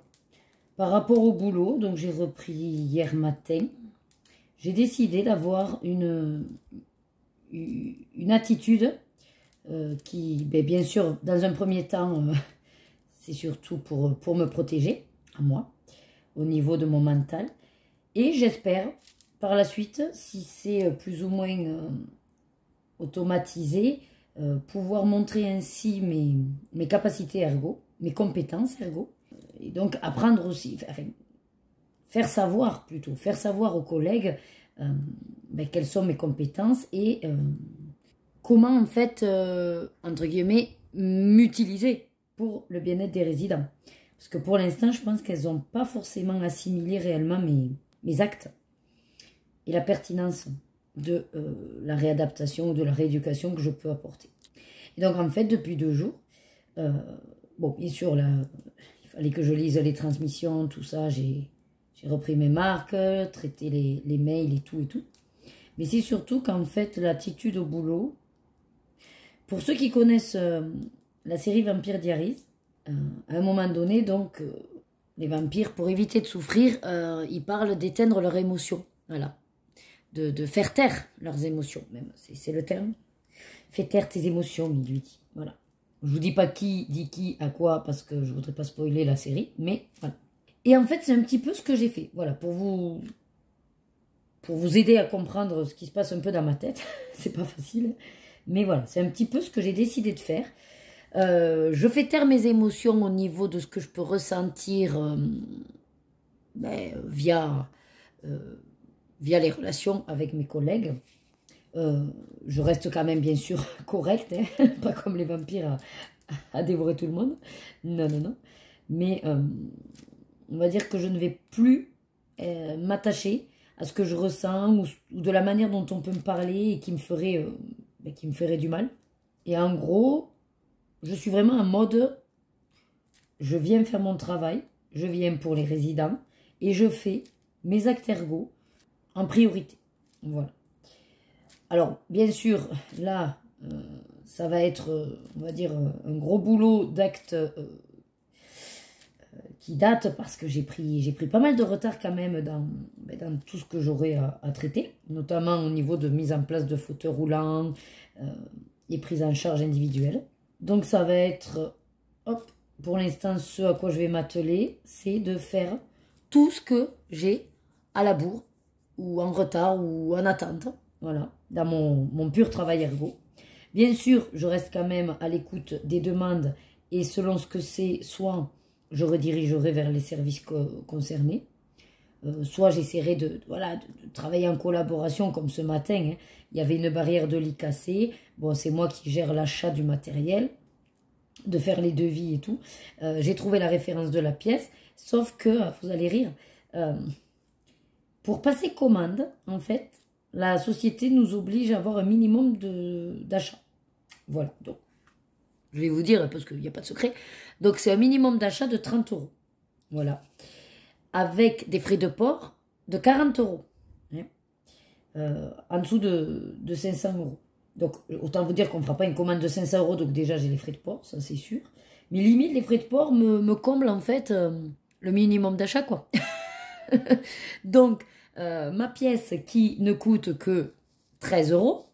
Par rapport au boulot, donc j'ai repris hier matin, j'ai décidé d'avoir une attitude qui, bien sûr, dans un premier temps, c'est surtout pour me protéger, à moi, au niveau de mon mental. Et j'espère, par la suite, si c'est plus ou moins automatisé, pouvoir montrer ainsi mes capacités ergo, mes compétences ergo. Et donc apprendre aussi, enfin, faire savoir aux collègues quelles sont mes compétences et comment en fait, entre guillemets, m'utiliser pour le bien-être des résidents. Parce que pour l'instant, je pense qu'elles n'ont pas forcément assimilé réellement mes actes et la pertinence de la réadaptation ou de la rééducation que je peux apporter. Et donc en fait, depuis 2 jours, bon, bien sûr, là, il fallait que je lise les transmissions, tout ça, j'ai repris mes marques, traité les mails et tout. Mais c'est surtout qu'en fait, l'attitude au boulot, pour ceux qui connaissent la série Vampire Diaries, à un moment donné, donc, les vampires, pour éviter de souffrir, ils parlent d'éteindre leurs émotions. Voilà. De faire taire leurs émotions, même. C'est le terme. Fais taire tes émotions, il lui dit. Voilà. Je vous dis pas qui dit qui à quoi, parce que je voudrais pas spoiler la série, mais voilà. Et en fait, c'est un petit peu ce que j'ai fait. Voilà, pour vous aider à comprendre ce qui se passe un peu dans ma tête. C'est pas facile. Mais voilà, c'est un petit peu ce que j'ai décidé de faire. Je fais taire mes émotions au niveau de ce que je peux ressentir via les relations avec mes collègues. Je reste quand même bien sûr correcte, hein, pas comme les vampires à dévorer tout le monde. Non. Mais on va dire que je ne vais plus m'attacher à ce que je ressens ou de la manière dont on peut me parler et qui me ferait du mal. Et en gros, je suis vraiment en mode, je viens faire mon travail, je viens pour les résidents et je fais mes actes ergo en priorité. Voilà. Alors, bien sûr, là, ça va être, on va dire, un gros boulot d'actes qui date parce que j'ai pris pas mal de retard quand même dans tout ce que j'aurais à traiter, notamment au niveau de mise en place de fauteuils roulants et prise en charge individuelle. Donc, ça va être, hop, pour l'instant, ce à quoi je vais m'atteler, c'est de faire tout ce que j'ai à la bourre ou en retard ou en attente. Voilà, dans mon pur travail ergo. Bien sûr, je reste quand même à l'écoute des demandes et selon ce que c'est, soit je redirigerai vers les services concernés, soit j'essaierai de travailler en collaboration comme ce matin. Hein, il y avait une barrière de lit cassée. Bon, c'est moi qui gère l'achat du matériel, de faire les devis et tout. J'ai trouvé la référence de la pièce, sauf que, vous allez rire, pour passer commande, en fait, la société nous oblige à avoir un minimum d'achat. Voilà, donc, je vais vous dire, parce qu'il n'y a pas de secret. Donc, c'est un minimum d'achat de 30 €. Voilà. Avec des frais de port de 40 €. Hein, en dessous de 500 €. Donc, autant vous dire qu'on ne fera pas une commande de 500 €, donc déjà, j'ai les frais de port, ça c'est sûr. Mais limite, les frais de port me comblent, en fait, le minimum d'achat, quoi. Donc, ma pièce qui ne coûte que 13 €,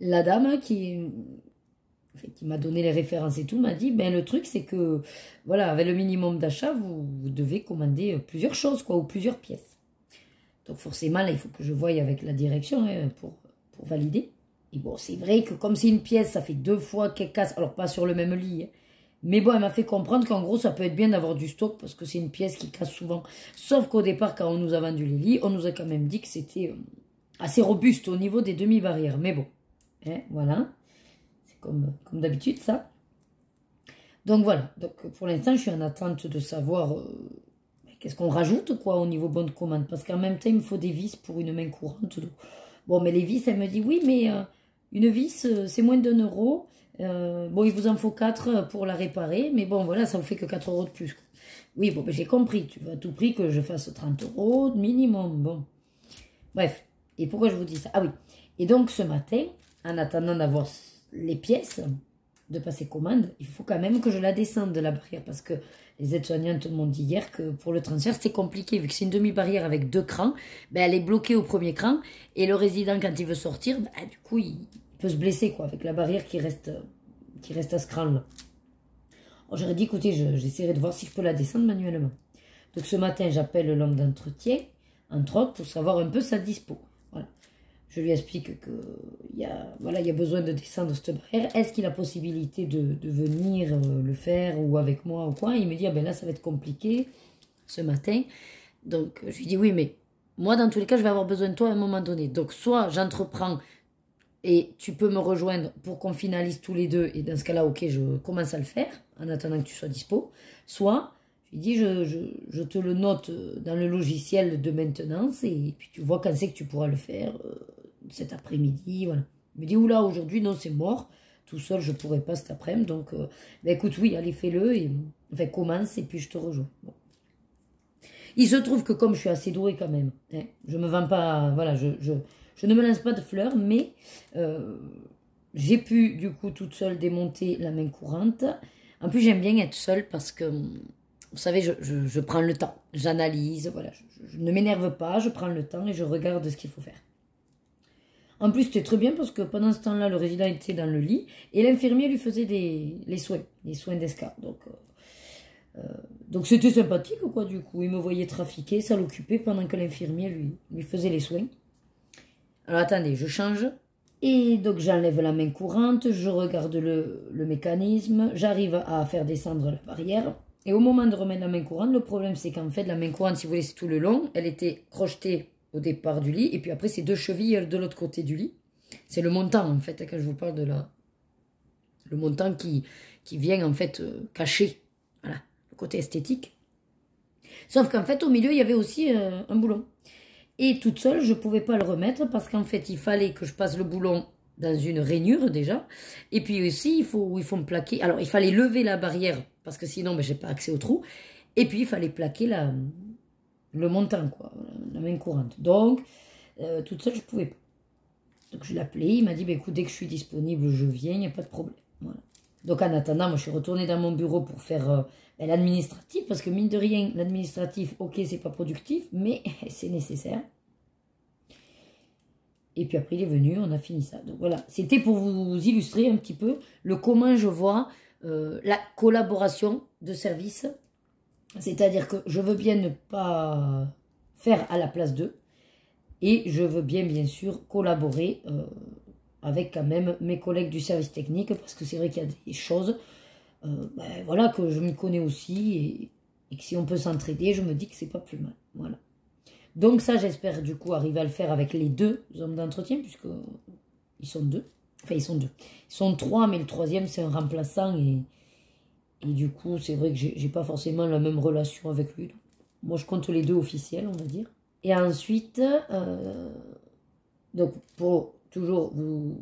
la dame qui m'a donné les références et tout m'a dit, ben le truc c'est que, voilà, avec le minimum d'achat, vous devez commander plusieurs choses, quoi, ou plusieurs pièces. Donc forcément, là, il faut que je voie avec la direction hein, pour valider. Et bon, c'est vrai que comme c'est une pièce, ça fait 2 fois qu'elle casse. Alors, pas sur le même lit. Hein. Mais bon, elle m'a fait comprendre qu'en gros, ça peut être bien d'avoir du stock parce que c'est une pièce qui casse souvent. Sauf qu'au départ, quand on nous a vendu les lits, on nous a quand même dit que c'était assez robuste au niveau des demi-barrières. Mais bon, hein, voilà. C'est comme d'habitude, ça. Donc voilà. Donc pour l'instant, je suis en attente de savoir qu'est-ce qu'on rajoute quoi au niveau bonne commande. Parce qu'en même temps, il me faut des vis pour une main courante. Donc... Bon, mais les vis, elle me dit, oui, mais une vis, c'est moins d'1 €. Bon, il vous en faut 4 pour la réparer. Mais bon, voilà, ça vous fait que 4 € de plus. Quoi. Oui, bon, ben, j'ai compris. Tu veux à tout prix que je fasse 30 € minimum. Bon. Bref. Et pourquoi je vous dis ça? Ah oui. Et donc, ce matin, en attendant d'avoir les pièces, de passer commande, il faut quand même que je la descende de la barrière. Parce que les aides-soignantes m'ont dit hier que pour le transfert, c'est compliqué. Vu que c'est une demi-barrière avec 2 crans, ben, elle est bloquée au premier cran. Et le résident, quand il veut sortir, ben, du coup, il peut se blesser quoi, avec la barrière qui reste à ce cran-là. J'aurais dit, écoutez, j'essaierai de voir si je peux la descendre manuellement. Donc ce matin, j'appelle l'homme d'entretien, entre autres, pour savoir un peu sa dispo. Voilà. Je lui explique qu'il y a besoin de descendre cette barrière. Est-ce qu'il a possibilité de venir le faire ou avec moi ou quoi? Il me dit, ah ben là, ça va être compliqué ce matin. Donc, je lui dis, oui, mais moi, dans tous les cas, je vais avoir besoin de toi à un moment donné. Donc, soit j'entreprends et tu peux me rejoindre pour qu'on finalise tous les deux. Et dans ce cas-là, ok, je commence à le faire en attendant que tu sois dispo. Soit, je lui dis, je te le note dans le logiciel de maintenance et puis tu vois quand c'est que tu pourras le faire cet après-midi. Voilà. Il me dit, oula, aujourd'hui, non, c'est mort. Tout seul, je ne pourrai pas cet après-midi. Donc, ben écoute, oui, allez, fais-le. Et, enfin, commence et puis je te rejoins. Bon. Il se trouve que comme je suis assez douée quand même, hein, je me vends pas, voilà, je ne me lance pas de fleurs, mais j'ai pu du coup toute seule démonter la main courante. En plus, j'aime bien être seule parce que, vous savez, je prends le temps, j'analyse, voilà, je ne m'énerve pas, je prends le temps et je regarde ce qu'il faut faire. En plus, c'était très bien parce que pendant ce temps-là, le résident était dans le lit et l'infirmier lui faisait les soins d'escar. Donc c'était sympathique quoi du coup, il me voyait trafiquer, ça l'occupait pendant que l'infirmier lui faisait les soins. Alors attendez, je change. Et donc j'enlève la main courante, je regarde le mécanisme, j'arrive à faire descendre la barrière. Et au moment de remettre la main courante, le problème c'est qu'en fait la main courante, si vous voulez, c'est tout le long, elle était crochetée au départ du lit. Et puis après c'est 2 chevilles de l'autre côté du lit. C'est le montant en fait, quand je vous parle de le montant qui vient en fait cacher, voilà, le côté esthétique. Sauf qu'en fait au milieu il y avait aussi un boulon. Et toute seule, je ne pouvais pas le remettre parce qu'en fait, il fallait que je passe le boulon dans une rainure déjà. Et puis aussi, il faut me plaquer. Alors, il fallait lever la barrière parce que sinon, ben, je n'ai pas accès au trou. Et puis, il fallait plaquer le montant, quoi, la main courante. Donc, toute seule, je ne pouvais pas. Donc, je l'ai appelé. Il m'a dit, ben, écoute, dès que je suis disponible, je viens, il n'y a pas de problème. Voilà. Donc, en attendant, moi, je suis retournée dans mon bureau pour faire l'administratif, parce que mine de rien, l'administratif, ok, c'est pas productif, mais c'est nécessaire. Et puis après, il est venu, on a fini ça. Donc voilà, c'était pour vous illustrer un petit peu le comment je vois la collaboration de services. C'est-à-dire que je veux bien ne pas faire à la place d'eux, et je veux bien sûr collaborer avec quand même mes collègues du service technique, parce que c'est vrai qu'il y a des choses voilà, que je me connais aussi, et que si on peut s'entraider, je me dis que c'est pas plus mal. Voilà. Donc ça, j'espère du coup arriver à le faire avec les 2 hommes d'entretien, puisque ils sont 2. Enfin, ils sont 2. Ils sont 3, mais le 3e, c'est un remplaçant, et du coup, c'est vrai que j'ai pas forcément la même relation avec lui. Donc, moi, je compte les 2 officiels, on va dire. Et ensuite, donc pour toujours vous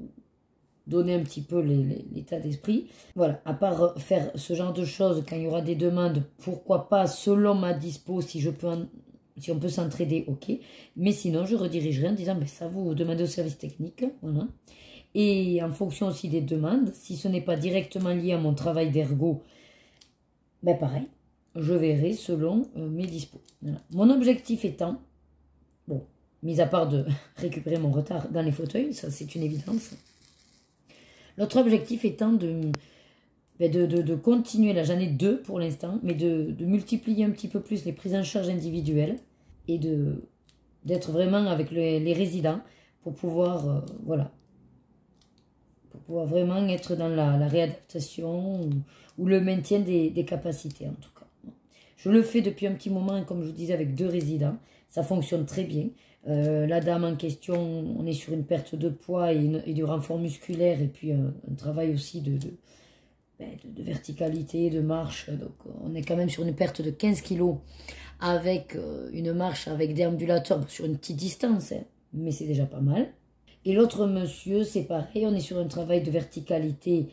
donner un petit peu l'état d'esprit. Voilà, à part faire ce genre de choses, quand il y aura des demandes, pourquoi pas, selon ma dispo, si on peut s'entraider, ok. Mais sinon, je redirigerai en disant, ben, ça vous demandez au service technique, voilà. Et en fonction aussi des demandes, si ce n'est pas directement lié à mon travail d'ergo, ben pareil, je verrai selon mes dispos. Voilà. Mon objectif étant, bon, mis à part de récupérer mon retard dans les fauteuils, ça c'est une évidence. L'autre objectif étant de continuer, là j'en ai 2 pour l'instant, mais de multiplier un petit peu plus les prises en charge individuelles et de d'être vraiment avec les résidents pour pouvoir, voilà, pour pouvoir vraiment être dans la réadaptation ou le maintien des capacités en tout cas. Je le fais depuis un petit moment, comme je vous disais, avec 2 résidents. Ça fonctionne très bien. La dame en question, on est sur une perte de poids et du renfort musculaire et puis un travail aussi de verticalité, de marche. Donc on est quand même sur une perte de 15 kilos avec une marche avec déambulateur sur une petite distance, hein, mais c'est déjà pas mal. Et l'autre monsieur, c'est pareil, on est sur un travail de verticalité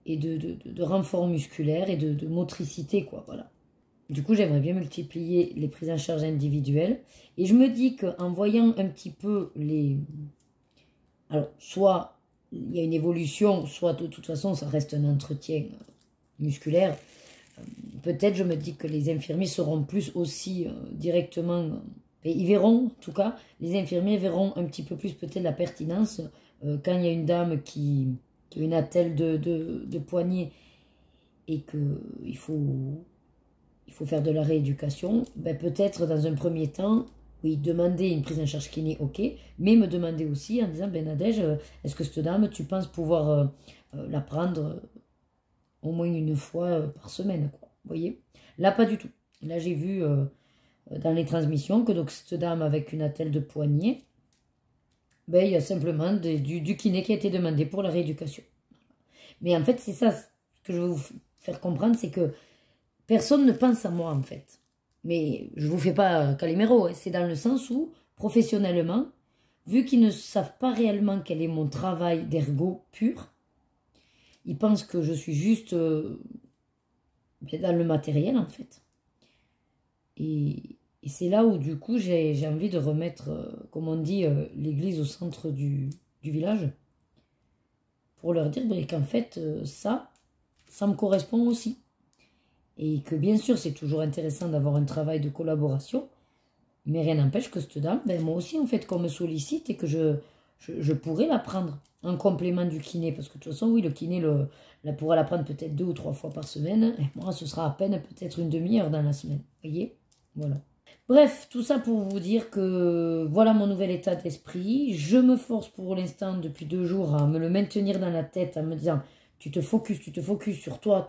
et de renfort musculaire et de motricité, quoi, voilà. Du coup, j'aimerais bien multiplier les prises en charge individuelles. Et je me dis qu'en voyant un petit peu les... Alors, soit il y a une évolution, soit de toute façon, ça reste un entretien musculaire. Peut-être, je me dis que les infirmiers seront plus aussi directement... et ils verront, en tout cas, les infirmiers verront un petit peu plus peut-être la pertinence quand il y a une dame qui a une attelle de poignet et qu'il faut faire de la rééducation, ben peut-être dans un premier temps, oui, demander une prise en charge kiné, ok, mais me demander aussi en disant, ben Nadège, est-ce que cette dame, tu penses pouvoir la prendre au moins une fois par semaine, quoi, vous voyez? Là, pas du tout. Là, j'ai vu dans les transmissions que donc cette dame avec une attelle de poignet, ben, il y a simplement du kiné qui a été demandé pour la rééducation. Mais en fait, c'est ça ce que je veux vous faire comprendre, c'est que personne ne pense à moi, en fait. Mais je ne vous fais pas Calimero, hein. C'est dans le sens où, professionnellement, vu qu'ils ne savent pas réellement quel est mon travail d'ergo pur, ils pensent que je suis juste dans le matériel, en fait. Et c'est là où, du coup, j'ai envie de remettre, comme on dit, l'église au centre du village, pour leur dire qu'en fait, ça me correspond aussi. Et que bien sûr, c'est toujours intéressant d'avoir un travail de collaboration, mais rien n'empêche que cette dame, ben, moi aussi, en fait, qu'on me sollicite et que je pourrais la prendre en complément du kiné. Parce que de toute façon, oui, le kiné, la pourra la prendre peut-être 2 ou 3 fois par semaine. Et moi, ce sera à peine peut-être une demi-heure dans la semaine. Vous voyez? Voilà. Bref, tout ça pour vous dire que voilà mon nouvel état d'esprit. Je me force pour l'instant, depuis 2 jours, à me le maintenir dans la tête, en me disant... Tu te focuses sur toi,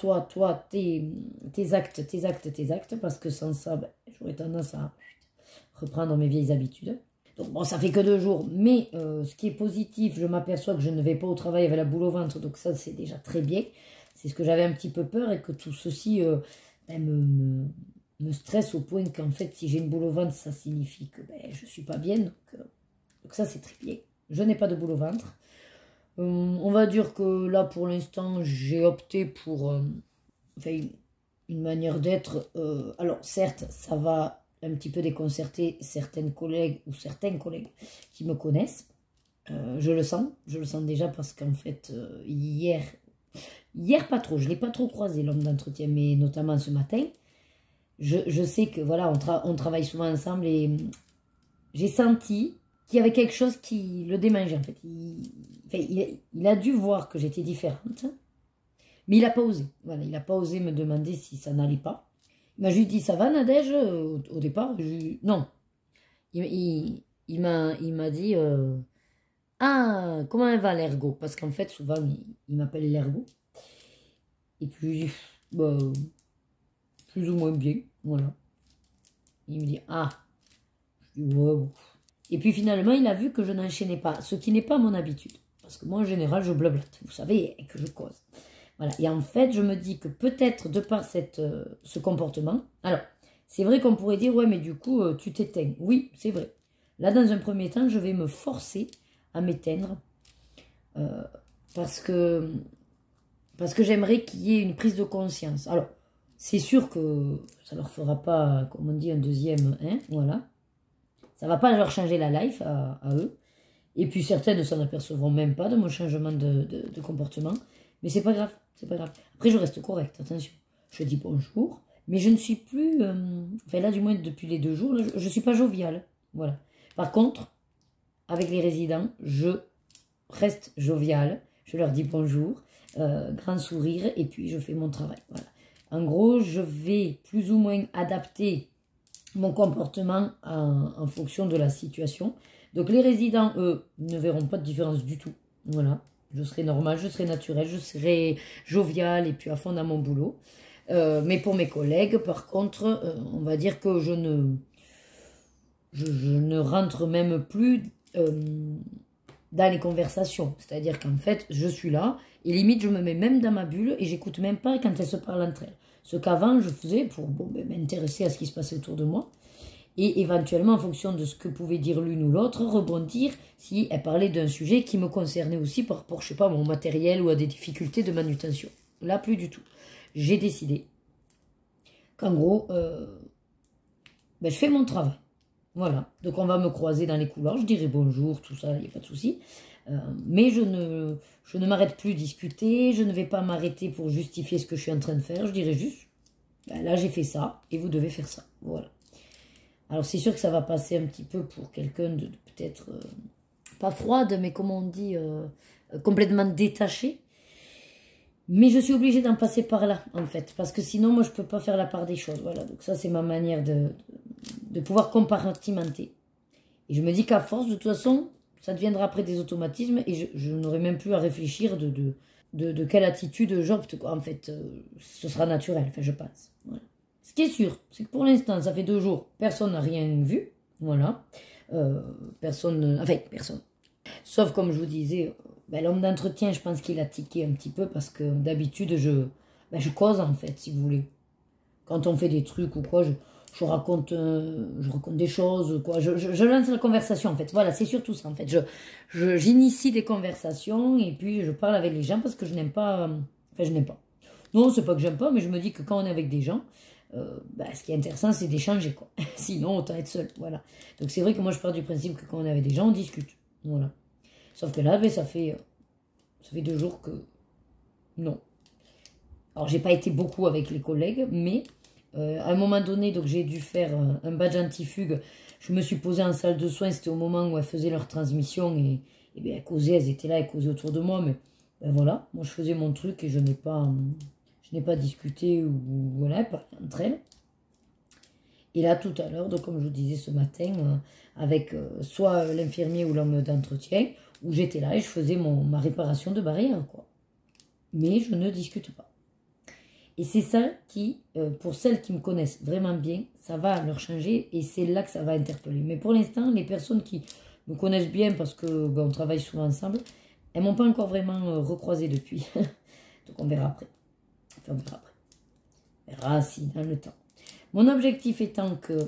tes actes, parce que sans ça, ben, j'aurais tendance à reprendre mes vieilles habitudes. Donc bon, ça fait que 2 jours, mais ce qui est positif, je m'aperçois que je ne vais pas au travail avec la boule au ventre, donc ça c'est déjà très bien. C'est ce que j'avais un petit peu peur et que tout ceci ben, me stresse au point qu'en fait, si j'ai une boule au ventre, ça signifie que ben, je ne suis pas bien, donc ça c'est très bien. Je n'ai pas de boule au ventre. On va dire que là, pour l'instant, j'ai opté pour enfin, une manière d'être. Alors, certes, ça va un petit peu déconcerter certaines collègues ou certains collègues qui me connaissent. Je le sens déjà parce qu'en fait, hier pas trop, je ne l'ai pas trop croisé, l'homme d'entretien, mais notamment ce matin. Je sais que, voilà, on travaille souvent ensemble et j'ai senti qu'il y avait quelque chose qui le démangeait, en fait. Il a dû voir que j'étais différente, mais il n'a pas osé. Voilà, il n'a pas osé me demander si ça n'allait pas. Il m'a juste dit, ça va, Nadège, au départ. Non. Il m'a dit, ah, comment elle va l'ergo? Parce qu'en fait, souvent, il m'appelle l'ergo. Et puis, bah, plus ou moins bien, voilà. Il me dit, ah. Je dis, ouais, bon. Et puis finalement, il a vu que je n'enchaînais pas, ce qui n'est pas mon habitude. Parce que moi, en général, je blablote, vous savez, et que je cause. Voilà. Et en fait, je me dis que peut-être de par ce comportement... Alors, c'est vrai qu'on pourrait dire, ouais, mais du coup, tu t'éteins. Oui, c'est vrai. Là, dans un premier temps, je vais me forcer à m'éteindre. Parce que j'aimerais qu'il y ait une prise de conscience. Alors, c'est sûr que ça ne leur fera pas, comme on dit, un deuxième, hein, voilà. Ça ne va pas leur changer la life à eux. Et puis certaines ne s'en apercevront même pas de mon changement de comportement. Mais c'est pas grave, c'est pas grave. Après, je reste correcte, attention. Je dis bonjour, mais je ne suis plus... enfin là, du moins, depuis les 2 jours, là, je ne suis pas joviale. Voilà. Par contre, avec les résidents, je reste joviale. Je leur dis bonjour, grand sourire, et puis je fais mon travail. Voilà. En gros, je vais plus ou moins adapter mon comportement en fonction de la situation. Donc les résidents, eux, ne verront pas de différence du tout. Voilà, je serai normale, je serai naturelle, je serai joviale et puis à fond dans mon boulot. Mais pour mes collègues, par contre, on va dire que je ne rentre même plus dans les conversations. C'est-à-dire qu'en fait, je suis là et limite, je me mets même dans ma bulle et j'écoute même pas quand elles se parlent entre elles. Ce qu'avant, je faisais pour m'intéresser à ce qui se passait autour de moi. Et éventuellement, en fonction de ce que pouvait dire l'une ou l'autre, rebondir si elle parlait d'un sujet qui me concernait aussi par rapport, je sais pas, à mon matériel ou à des difficultés de manutention. Là, plus du tout. J'ai décidé qu'en gros, je fais mon travail. Voilà. Donc, on va me croiser dans les couloirs, je dirai bonjour, tout ça, il n'y a pas de souci. Mais je ne m'arrête plus discuter, je ne vais pas m'arrêter pour justifier ce que je suis en train de faire. Je dirai juste, là, j'ai fait ça et vous devez faire ça. Voilà. Alors, c'est sûr que ça va passer un petit peu pour quelqu'un de peut-être, pas froide, mais comment on dit, complètement détaché. Mais je suis obligée d'en passer par là, en fait. Parce que sinon, moi, je ne peux pas faire la part des choses. Voilà, donc ça, c'est ma manière de pouvoir compartimenter. Et je me dis qu'à force, de toute façon, ça deviendra après des automatismes et je n'aurai même plus à réfléchir de quelle attitude j'opte. En fait, ce sera naturel, enfin, je pense. Voilà. Ce qui est sûr, c'est que pour l'instant, ça fait 2 jours, personne n'a rien vu. Voilà. Personne. Sauf, comme je vous disais, l'homme d'entretien, je pense qu'il a tiqué un petit peu parce que d'habitude, je cause, en fait, si vous voulez. Quand on fait des trucs ou quoi, je raconte des choses, quoi. Je lance la conversation, en fait. Voilà, c'est surtout ça, en fait. J'initie des conversations et puis je parle avec les gens parce que je n'aime pas... je n'aime pas. Non, c'est pas que j'aime pas, mais je me dis que quand on est avec des gens, ce qui est intéressant, c'est d'échanger, quoi. Sinon, autant être seul, voilà. Donc, c'est vrai que moi, je pars du principe que quand on est avec des gens, on discute. Voilà. Sauf que là, ça fait 2 jours que... Non. Alors, j'ai pas été beaucoup avec les collègues, mais... à un moment donné, donc j'ai dû faire un badge anti-fugue. Je me suis posée en salle de soins, c'était au moment où elles faisaient leur transmission et elles causaient, elles étaient là, elles causaient autour de moi, mais voilà, moi je faisais mon truc et je n'ai pas discuté ou voilà, pas entre elles. Et là tout à l'heure, donc comme je vous disais ce matin, avec soit l'infirmier ou l'homme d'entretien, où j'étais là et je faisais ma réparation de barrière, quoi. Mais je ne discute pas. Et c'est ça qui, pour celles qui me connaissent vraiment bien, ça va leur changer et c'est là que ça va interpeller. Mais pour l'instant, les personnes qui me connaissent bien parce que on travaille souvent ensemble, elles m'ont pas encore vraiment recroisé depuis. Donc on verra après. Enfin, on verra après. On verra si dans le temps. Mon objectif étant que,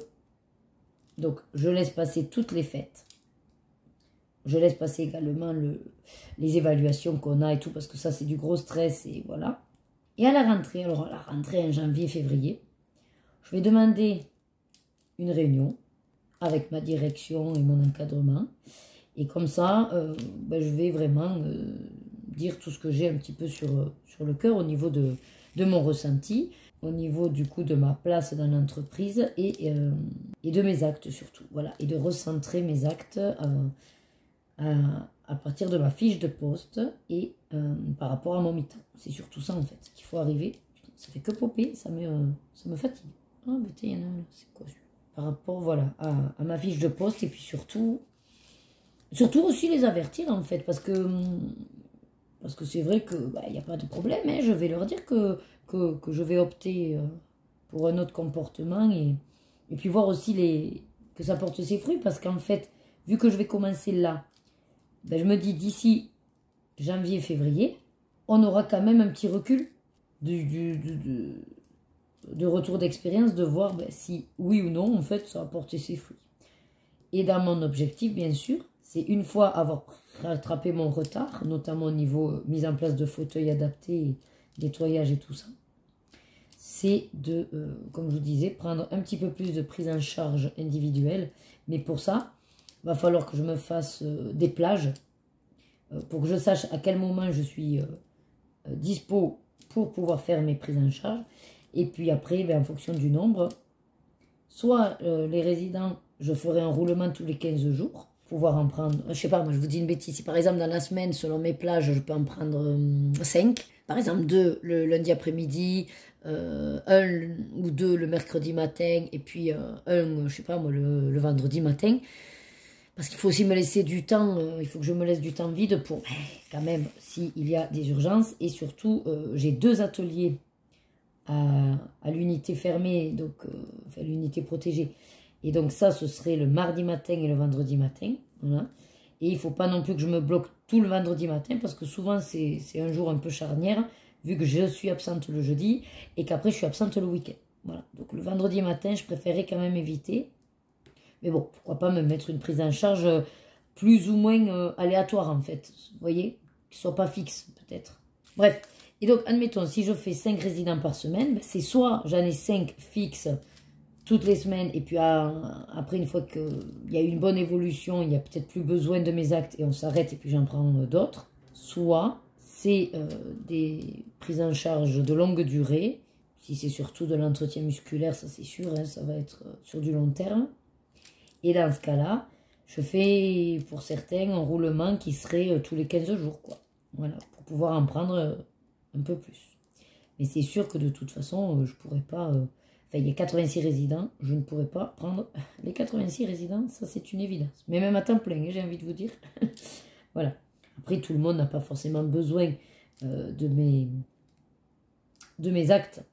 donc je laisse passer toutes les fêtes. Je laisse passer également les évaluations qu'on a et tout parce que ça c'est du gros stress et voilà. Et à la rentrée, alors à la rentrée en janvier-février, je vais demander une réunion avec ma direction et mon encadrement. Et comme ça, je vais vraiment dire tout ce que j'ai un petit peu sur le cœur au niveau de mon ressenti, au niveau du coup de ma place dans l'entreprise et de mes actes surtout. Voilà, et de recentrer mes actes à partir de ma fiche de poste et par rapport à mon mi-temps. C'est surtout ça en fait qu'il faut arriver. Putain, ça fait que popper, ça me fatigue. Ah, mais tiens, c'est quoi celui-là? Par rapport voilà, à ma fiche de poste et puis surtout aussi les avertir en fait parce que c'est vrai que y a pas de problème, hein, je vais leur dire que je vais opter pour un autre comportement et puis voir aussi que ça porte ses fruits parce qu'en fait, vu que je vais commencer là, je me dis d'ici janvier-février, on aura quand même un petit recul de retour d'expérience, de voir si oui ou non, en fait, ça a porté ses fruits. Et dans mon objectif, bien sûr, c'est une fois avoir rattrapé mon retard, notamment au niveau mise en place de fauteuils adaptés, nettoyage et tout ça, c'est de, comme je vous disais, prendre un petit peu plus de prise en charge individuelle. Mais pour ça, il va falloir que je me fasse des plages pour que je sache à quel moment je suis dispo pour pouvoir faire mes prises en charge. Et puis après, en fonction du nombre, soit les résidents, je ferai un roulement tous les 15 jours, pouvoir en prendre, je sais pas, moi je vous dis une bêtise, si par exemple dans la semaine, selon mes plages, je peux en prendre 5, par exemple 2 le lundi après-midi, un ou deux le mercredi matin et puis un, je sais pas moi, le vendredi matin. Parce qu'il faut aussi me laisser du temps, il faut que je me laisse du temps vide pour, quand même, s'il y a des urgences. Et surtout, j'ai 2 ateliers à l'unité fermée, donc enfin, l'unité protégée. Et donc ça, ce serait le mardi matin et le vendredi matin. Voilà. Et il ne faut pas non plus que je me bloque tout le vendredi matin, parce que souvent, c'est un jour un peu charnière, vu que je suis absente le jeudi, et qu'après, je suis absente le week-end. Voilà. Donc le vendredi matin, je préférais quand même éviter. Mais bon, pourquoi pas me mettre une prise en charge plus ou moins aléatoire, en fait. Vous voyez, qui ne soit pas fixe, peut-être. Bref. Et donc, admettons, si je fais 5 résidents par semaine, ben, c'est soit j'en ai 5 fixes toutes les semaines, et puis après, une fois qu'il y a eu une bonne évolution, il n'y a peut-être plus besoin de mes actes, et on s'arrête, et puis j'en prends d'autres. Soit c'est des prises en charge de longue durée. Si c'est surtout de l'entretien musculaire, ça c'est sûr, hein, ça va être sur du long terme. Et dans ce cas-là, je fais pour certains un roulement qui serait tous les 15 jours, quoi. Voilà, pour pouvoir en prendre un peu plus. Mais c'est sûr que de toute façon, je pourrais pas... enfin, il y a 86 résidents, je ne pourrais pas prendre les 86 résidents, ça c'est une évidence. Mais même à temps plein, j'ai envie de vous dire. Voilà. Après, tout le monde n'a pas forcément besoin de mes actes.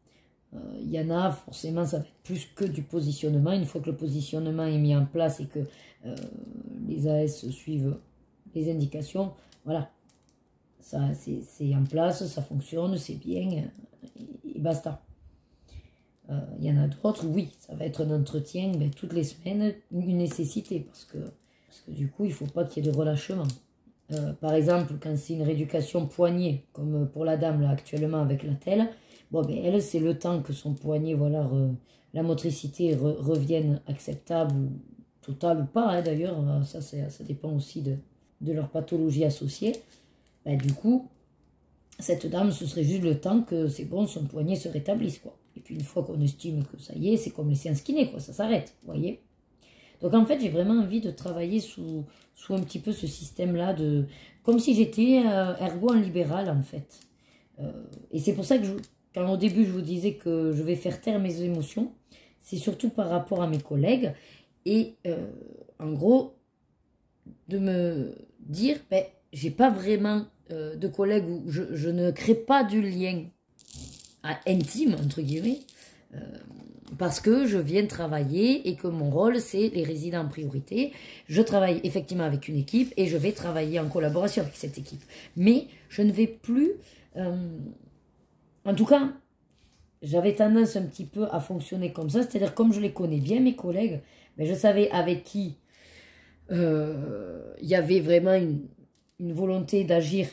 Il y en a, forcément, ça va être plus que du positionnement. Une fois que le positionnement est mis en place et que les AS suivent les indications, voilà, ça c'est en place, ça fonctionne, c'est bien, et basta. Il y en a d'autres, oui, ça va être un entretien toutes les semaines, une nécessité, parce que du coup, il ne faut pas qu'il y ait de relâchement. Par exemple, quand c'est une rééducation poignet, comme pour la dame là actuellement avec la telle, bon, ben, elle, c'est le temps que son poignet, voilà, la motricité revienne acceptable, ou totale ou pas, hein, d'ailleurs, ça dépend aussi de leur pathologie associée. Ben, du coup, cette dame, ce serait juste le temps que c'est bon, son poignet se rétablisse, quoi. Et puis une fois qu'on estime que ça y est, c'est comme les séances kiné, quoi, ça s'arrête, vous voyez. Donc en fait, j'ai vraiment envie de travailler sous un petit peu ce système-là, comme si j'étais ergo en libéral, en fait. Et c'est pour ça que quand au début je vous disais que je vais faire taire mes émotions, c'est surtout par rapport à mes collègues. Et en gros, de me dire, ben, j'ai pas vraiment de collègues où je ne crée pas du lien intime, entre guillemets, parce que je viens travailler et que mon rôle, c'est les résidents en priorité. Je travaille effectivement avec une équipe et je vais travailler en collaboration avec cette équipe. Mais je ne vais plus... en tout cas, j'avais tendance un petit peu à fonctionner comme ça. C'est-à-dire, comme je les connais bien, mes collègues, ben, je savais avec qui il y avait vraiment une volonté d'agir,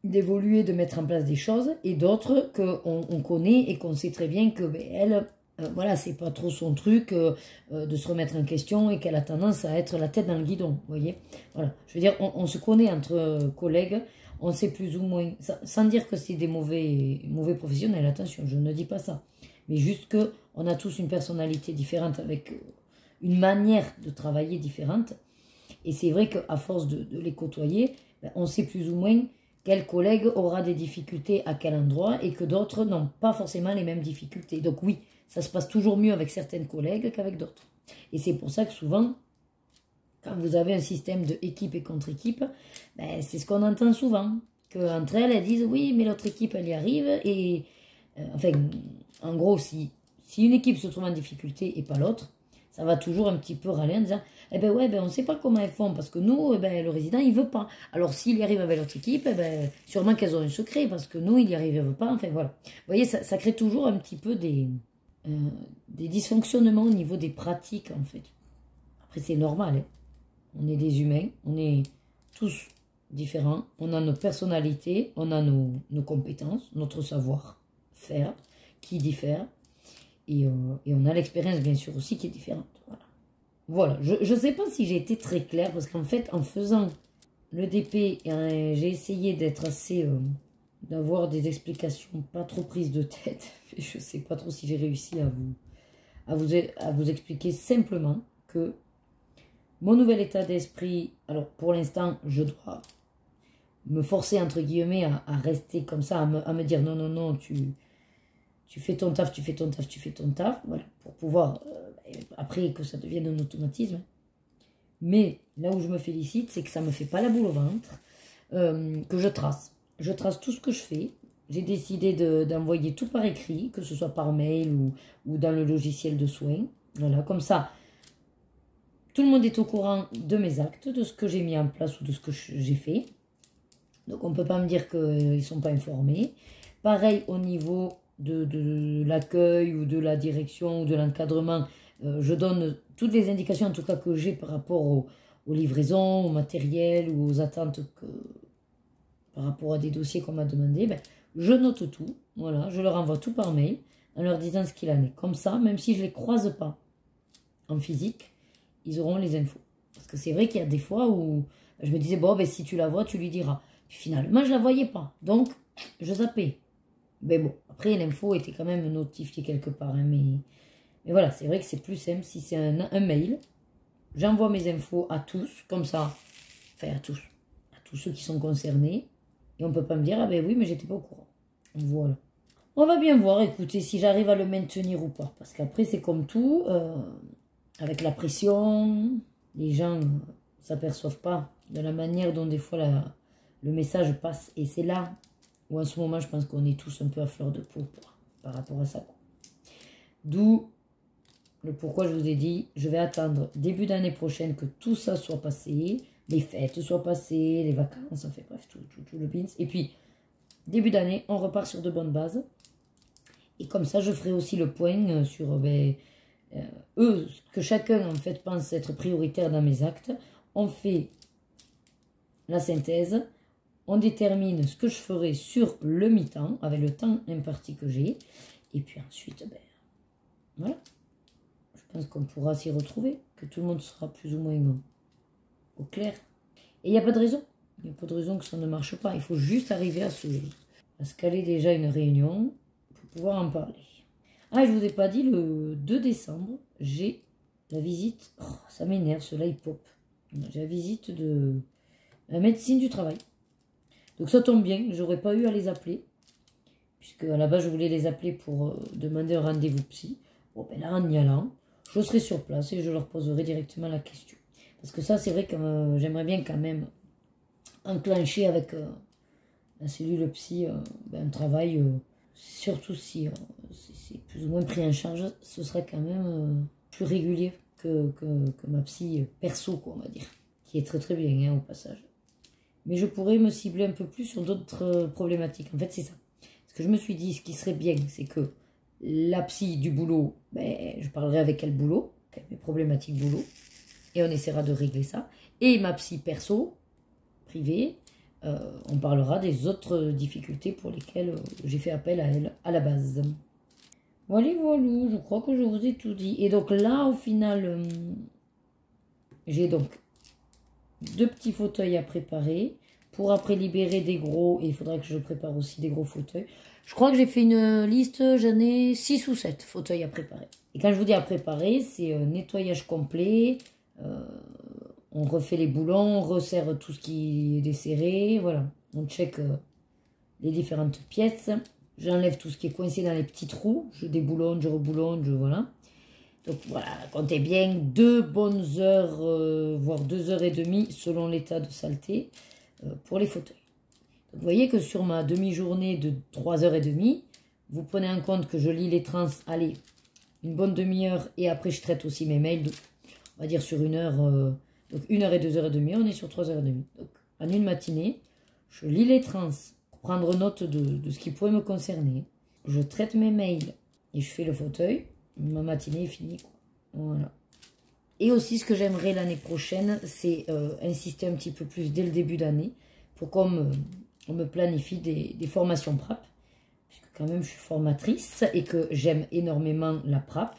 d'évoluer, de mettre en place des choses, et d'autres qu'on connaît et qu'on sait très bien que ben, elle... voilà, c'est pas trop son truc de se remettre en question et qu'elle a tendance à être la tête dans le guidon, vous voyez. Voilà, je veux dire, on se connaît entre collègues, on sait plus ou moins, sans dire que c'est des mauvais professionnels, attention, je ne dis pas ça, mais juste qu'on a tous une personnalité différente avec une manière de travailler différente, et c'est vrai qu'à force de les côtoyer, ben, on sait plus ou moins quel collègue aura des difficultés à quel endroit et que d'autres n'ont pas forcément les mêmes difficultés. Donc oui, ça se passe toujours mieux avec certaines collègues qu'avec d'autres. Et c'est pour ça que souvent, quand vous avez un système de équipe et contre-équipe, ben, c'est ce qu'on entend souvent. Qu'entre elles disent, oui, mais l'autre équipe, elle y arrive. Et enfin, en gros, si une équipe se trouve en difficulté et pas l'autre, ça va toujours un petit peu râler en disant, eh ben ouais, ben on ne sait pas comment elles font, parce que nous, eh ben, le résident, il ne veut pas. Alors s'il y arrive avec l'autre équipe, eh ben, sûrement qu'elles ont un secret, parce que nous, il n'y arrive pas. Enfin voilà. Vous voyez, ça crée toujours un petit peu des dysfonctionnements au niveau des pratiques, en fait. Après, c'est normal, hein. On est des humains, on est tous différents, on a nos personnalités, on a nos compétences, notre savoir-faire qui diffère, et on a l'expérience, bien sûr, aussi qui est différente. Voilà, je ne sais pas si j'ai été très claire, parce qu'en fait, en faisant le DP, j'ai essayé d'être assez... d'avoir des explications pas trop prises de tête. Je ne sais pas trop si j'ai réussi à vous expliquer simplement que mon nouvel état d'esprit, alors pour l'instant, je dois me forcer, entre guillemets, à rester comme ça, à me dire non, non, non, tu fais ton taf, tu fais ton taf, tu fais ton taf, voilà, pour pouvoir, après que ça devienne un automatisme. Mais là où je me félicite, c'est que ça ne me fait pas la boule au ventre, que je trace. Je trace tout ce que je fais. J'ai décidé d'envoyer tout par écrit, que ce soit par mail ou dans le logiciel de soins. Voilà, comme ça, tout le monde est au courant de mes actes, de ce que j'ai mis en place ou de ce que j'ai fait. Donc on ne peut pas me dire qu'ils ne sont pas informés. Pareil au niveau de l'accueil ou de la direction ou de l'encadrement, je donne toutes les indications en tout cas que j'ai par rapport aux livraisons, au matériel ou aux attentes par rapport à des dossiers qu'on m'a demandé. Ben, je note tout, voilà, je leur envoie tout par mail en leur disant ce qu'il en est. Comme ça, même si je ne les croise pas en physique, ils auront les infos. Parce que c'est vrai qu'il y a des fois où je me disais, bon, ben, si tu la vois, tu lui diras. Puis finalement, je ne la voyais pas. Donc, je zappais. Mais bon, après, l'info était quand même notifiée quelque part. Hein, mais voilà, c'est vrai que c'est plus simple si c'est un mail. J'envoie mes infos à tous, comme ça. Enfin, à tous ceux qui sont concernés. Et on ne peut pas me dire, ah ben oui, mais j'étais pas au courant. Voilà. On va bien voir, écoutez, si j'arrive à le maintenir ou pas. Parce qu'après, c'est comme tout. Avec la pression, les gens ne s'aperçoivent pas de la manière dont des fois le message passe. Et c'est là où en ce moment, je pense qu'on est tous un peu à fleur de peau par rapport à ça. D'où le pourquoi je vous ai dit, je vais attendre début d'année prochaine que tout ça soit passé, les fêtes soient passées, les vacances, enfin bref, tout le pins. Et puis, début d'année, on repart sur de bonnes bases. Et comme ça, je ferai aussi le point sur eux, que chacun en fait pense être prioritaire dans mes actes. On fait la synthèse, on détermine ce que je ferai sur le mi-temps, avec le temps imparti que j'ai. Et puis ensuite, ben, voilà. Je pense qu'on pourra s'y retrouver, que tout le monde sera plus ou moins au clair. Et il n'y a pas de raison. Il n'y a pas de raison que ça ne marche pas. Il faut juste arriver à se caler déjà une réunion pour pouvoir en parler. Ah, je ne vous ai pas dit, le 2 décembre, j'ai la visite. Oh, ça m'énerve, cela il pop. J'ai la visite de la médecine du travail. Donc ça tombe bien, j'aurais pas eu à les appeler. Puisque à la base, je voulais les appeler pour demander un rendez-vous psy. Bon, ben là, en y allant, je serai sur place et je leur poserai directement la question. Parce que ça, c'est vrai que j'aimerais bien quand même enclencher avec la cellule psy un travail, surtout si c'est plus ou moins pris en charge, ce serait quand même plus régulier que ma psy perso, quoi, on va dire. Qui est très très bien, hein, au passage. Mais je pourrais me cibler un peu plus sur d'autres problématiques. En fait, c'est ça. Ce que je me suis dit, ce qui serait bien, c'est que la psy du boulot, ben, je parlerai avec elle boulot, mes problématiques boulot, et on essaiera de régler ça. Et ma psy perso, privée, on parlera des autres difficultés pour lesquelles j'ai fait appel à elle à la base. Voilà, voilà, je crois que je vous ai tout dit. Et donc là, au final, j'ai donc 2 petits fauteuils à préparer. Pour après libérer des gros, et il faudra que je prépare aussi des gros fauteuils. Je crois que j'ai fait une liste, j'en ai 6 ou 7 fauteuils à préparer. Et quand je vous dis à préparer, c'est nettoyage complet, on refait les boulons, on resserre tout ce qui est desserré, voilà. On check les différentes pièces. J'enlève tout ce qui est coincé dans les petits trous, je déboulonne, je reboulonne, voilà. Donc voilà, comptez bien 2 bonnes heures, voire 2 heures et demie, selon l'état de saleté, pour les fauteuils. Donc, vous voyez que sur ma demi-journée de 3h30, vous prenez en compte que je lis les trans, allez, une bonne demi-heure, et après je traite aussi mes mails, on va dire sur 1 heure, donc 1 heure et 2h30, on est sur 3h30. Donc en une matinée, je lis les trans, pour prendre note de ce qui pourrait me concerner, je traite mes mails, et je fais le fauteuil, ma matinée est finie, quoi. Voilà. Et aussi, ce que j'aimerais l'année prochaine, c'est insister un petit peu plus dès le début d'année pour qu'on me planifie des formations PRAP. Puisque quand même, je suis formatrice et que j'aime énormément la PRAP.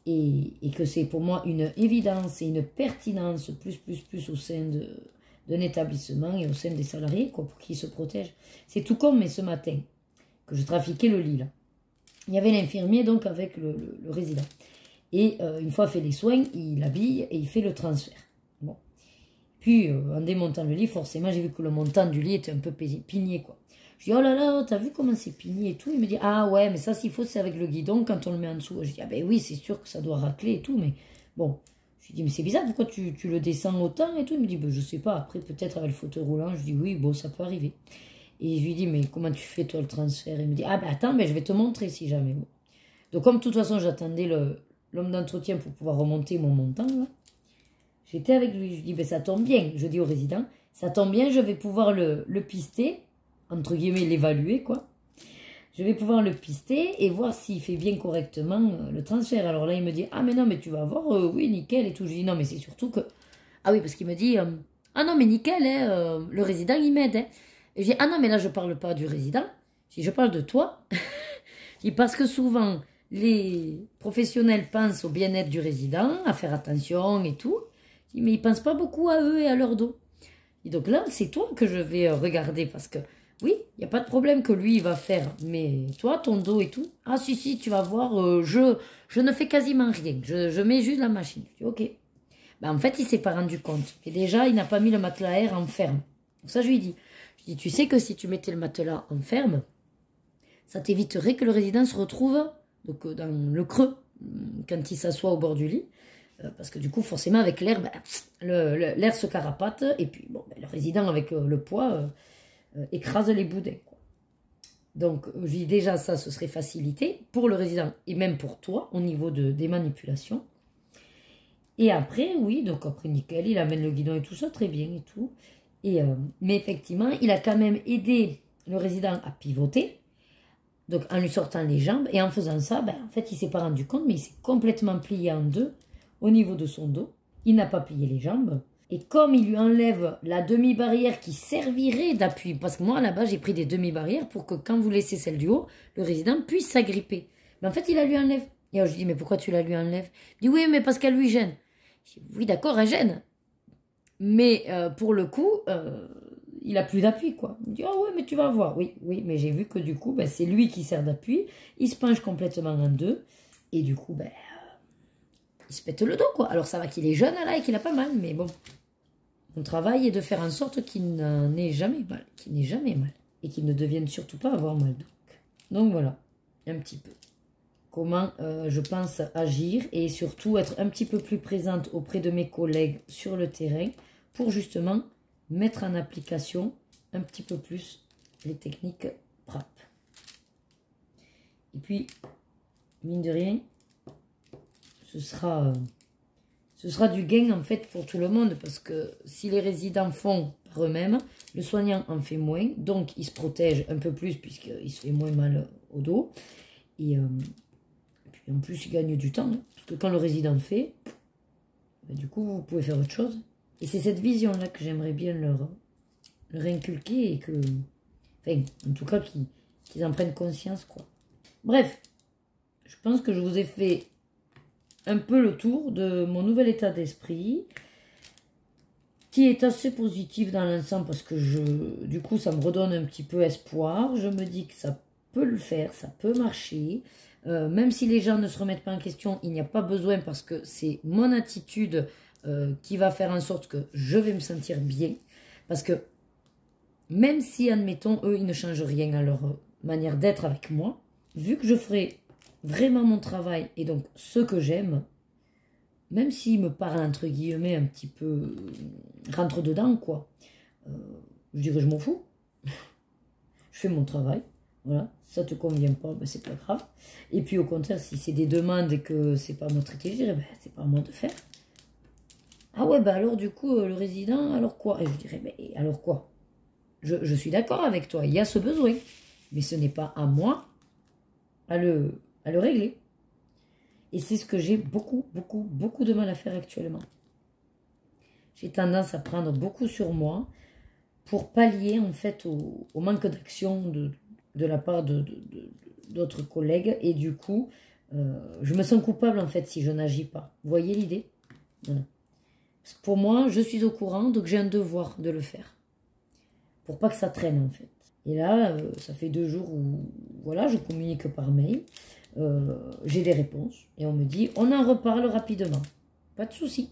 Et que c'est pour moi une évidence et une pertinence plus au sein d'un établissement et au sein des salariés, quoi, pour qu'ils se protègent. C'est tout comme, mais ce matin, que je trafiquais le lit, là. Il y avait l'infirmier, donc, avec le résident. Et une fois fait les soins, il l'habille et il fait le transfert. Bon. Puis, en démontant le lit, forcément, j'ai vu que le montant du lit était un peu pigné, quoi. Je dis, oh là là, t'as vu comment c'est pigné et tout. Il me dit, ah ouais, mais ça, s'il faut, c'est avec le guidon quand on le met en dessous. Je dis, ah ben oui, c'est sûr que ça doit racler et tout, mais bon. Je lui dis, mais c'est bizarre, pourquoi tu le descends autant et tout. Il me dit, ben, je sais pas, après, peut-être avec le fauteuil roulant. Je dis, oui, bon, ça peut arriver. Et je lui dis, mais comment tu fais, toi, le transfert? Il me dit, ah ben attends, mais je vais te montrer si jamais. Bon. Donc, comme de toute façon, j'attendais l'homme d'entretien pour pouvoir remonter mon montant, là. J'étais avec lui. Je lui dis, ben ça tombe bien. Je dis au résident, ça tombe bien, je vais pouvoir le pister, entre guillemets, l'évaluer, quoi. Je vais pouvoir le pister et voir s'il fait bien correctement le transfert. Alors là, il me dit, ah mais non, mais tu vas voir, oui, nickel et tout. Je dis, non, mais c'est surtout que... Ah oui, parce qu'il me dit, ah non, mais nickel, hein, le résident, il m'aide. Hein. Et je dis, ah non, mais là, je parle pas du résident. Je parle de toi. Je dis, parce que souvent, les professionnels pensent au bien-être du résident, à faire attention et tout. Je dis, mais ils pensent pas beaucoup à eux et à leur dos. Et donc là, c'est toi que je vais regarder parce que... Oui, il n'y a pas de problème que lui, il va faire. Mais toi, ton dos et tout. Ah si, tu vas voir, je ne fais quasiment rien. Je mets juste la machine. Je dis, ok. Ben, en fait, il ne s'est pas rendu compte. Et déjà, il n'a pas mis le matelas à air en ferme. Donc ça, je lui dis. Je dis, tu sais que si tu mettais le matelas en ferme, ça t'éviterait que le résident se retrouve donc, dans le creux quand il s'assoit au bord du lit. Parce que du coup, forcément, avec l'air, ben, l'air se carapate. Et puis, bon, ben, le résident, avec le poids... écrase les boudins. Quoi. Donc, je dis déjà ça, ce serait facilité pour le résident et même pour toi au niveau des manipulations. Et après, oui, donc après, nickel, il amène le guidon et tout ça, très bien et tout. Et, mais effectivement, il a quand même aidé le résident à pivoter, donc en lui sortant les jambes. Et en faisant ça, ben, en fait, il ne s'est pas rendu compte, mais il s'est complètement plié en deux au niveau de son dos. Il n'a pas plié les jambes. Et comme il lui enlève la demi-barrière qui servirait d'appui, parce que moi, là-bas, j'ai pris des demi-barrières pour que quand vous laissez celle du haut, le résident puisse s'agripper. Mais en fait, il la lui enlève. Et alors, je dis, mais pourquoi tu la lui enlèves? Il dit, oui, mais parce qu'elle lui gêne. Je dis, oui, d'accord, elle gêne. Mais pour le coup, il n'a plus d'appui, quoi. Il me dit, oh ouais, mais tu vas voir. Oui, mais j'ai vu que du coup, ben, c'est lui qui sert d'appui. Il se penche complètement en deux. Et du coup, ben... il se pète le dos, quoi. Alors, ça va qu'il est jeune, là, et qu'il a pas mal, mais bon. Mon travail est de faire en sorte qu'il n'en ait jamais mal, qu'il n'ait jamais mal, et qu'il ne devienne surtout pas avoir mal. Donc voilà, un petit peu. Comment je pense agir, et surtout être un petit peu plus présente auprès de mes collègues sur le terrain, pour justement mettre en application un petit peu plus les techniques PRAP. Et puis, mine de rien, ce sera du gain en fait pour tout le monde parce que si les résidents font par eux-mêmes, le soignant en fait moins, donc il se protège un peu plus puisqu'il se fait moins mal au dos. Et puis en plus il gagne du temps, hein, parce que quand le résident fait, ben, du coup vous pouvez faire autre chose. Et c'est cette vision-là que j'aimerais bien leur inculquer et que, enfin en tout cas qu'ils en prennent conscience, quoi. Bref, je pense que je vous ai fait un peu le tour de mon nouvel état d'esprit qui est assez positif dans l'ensemble parce que du coup ça me redonne un petit peu espoir. Je me dis que ça peut le faire, ça peut marcher. Même si les gens ne se remettent pas en question, il n'y a pas besoin parce que c'est mon attitude qui va faire en sorte que je vais me sentir bien. Parce que même si, admettons, eux, ils ne changent rien à leur manière d'être avec moi, vu que je ferai vraiment mon travail et donc ce que j'aime, même s'ils me parlent entre guillemets un petit peu rentre dedans, quoi, je dirais je m'en fous. Je fais mon travail, voilà, ça te convient pas, ben, c'est pas grave. Et puis au contraire, si c'est des demandes et que c'est pas à moi de traiter, je dirais ben, c'est pas à moi de faire. Ah ouais, ben alors du coup, le résident, alors quoi? Et je dirais, ben alors quoi? Je suis d'accord avec toi, il y a ce besoin, mais ce n'est pas à moi à le régler. Et c'est ce que j'ai beaucoup de mal à faire actuellement. J'ai tendance à prendre beaucoup sur moi pour pallier en fait au manque d'action de la part d'autres collègues. Et du coup, je me sens coupable en fait si je n'agis pas. Vous voyez l'idée? Voilà. Parce que pour moi, je suis au courant, donc j'ai un devoir de le faire. Pour pas que ça traîne en fait. Et là, ça fait 2 jours où voilà, je communique par mail. J'ai des réponses. Et on me dit, on en reparle rapidement. Pas de souci.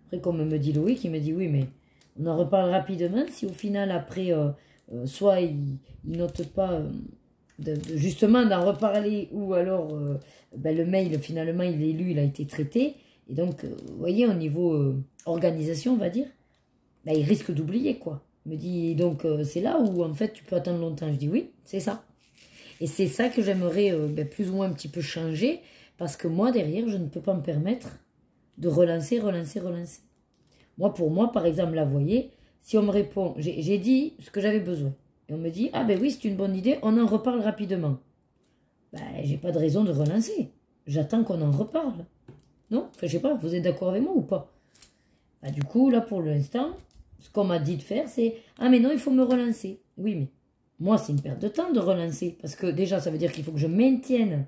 Après, comme me dit Loïc, il me dit, oui, mais on en reparle rapidement. Si au final, après, soit il note pas justement d'en reparler, ou alors le mail finalement il est lu, il a été traité. Et donc, vous voyez, au niveau organisation, on va dire, il risque d'oublier, quoi. Il me dit, donc, c'est là où, en fait, tu peux attendre longtemps. Je dis, oui, c'est ça. Et c'est ça que j'aimerais plus ou moins un petit peu changer, parce que moi, derrière, je ne peux pas me permettre de relancer. Moi, pour moi, par exemple, là, vous voyez, si on me répond, j'ai dit ce que j'avais besoin. Et on me dit, ah ben oui, c'est une bonne idée, on en reparle rapidement. J'ai pas de raison de relancer. J'attends qu'on en reparle. Non, enfin, je sais pas, vous êtes d'accord avec moi ou pas? Du coup, là, pour l'instant, ce qu'on m'a dit de faire, c'est « Ah, mais non, il faut me relancer. » Oui, mais moi, c'est une perte de temps de relancer. Parce que déjà, ça veut dire qu'il faut que je maintienne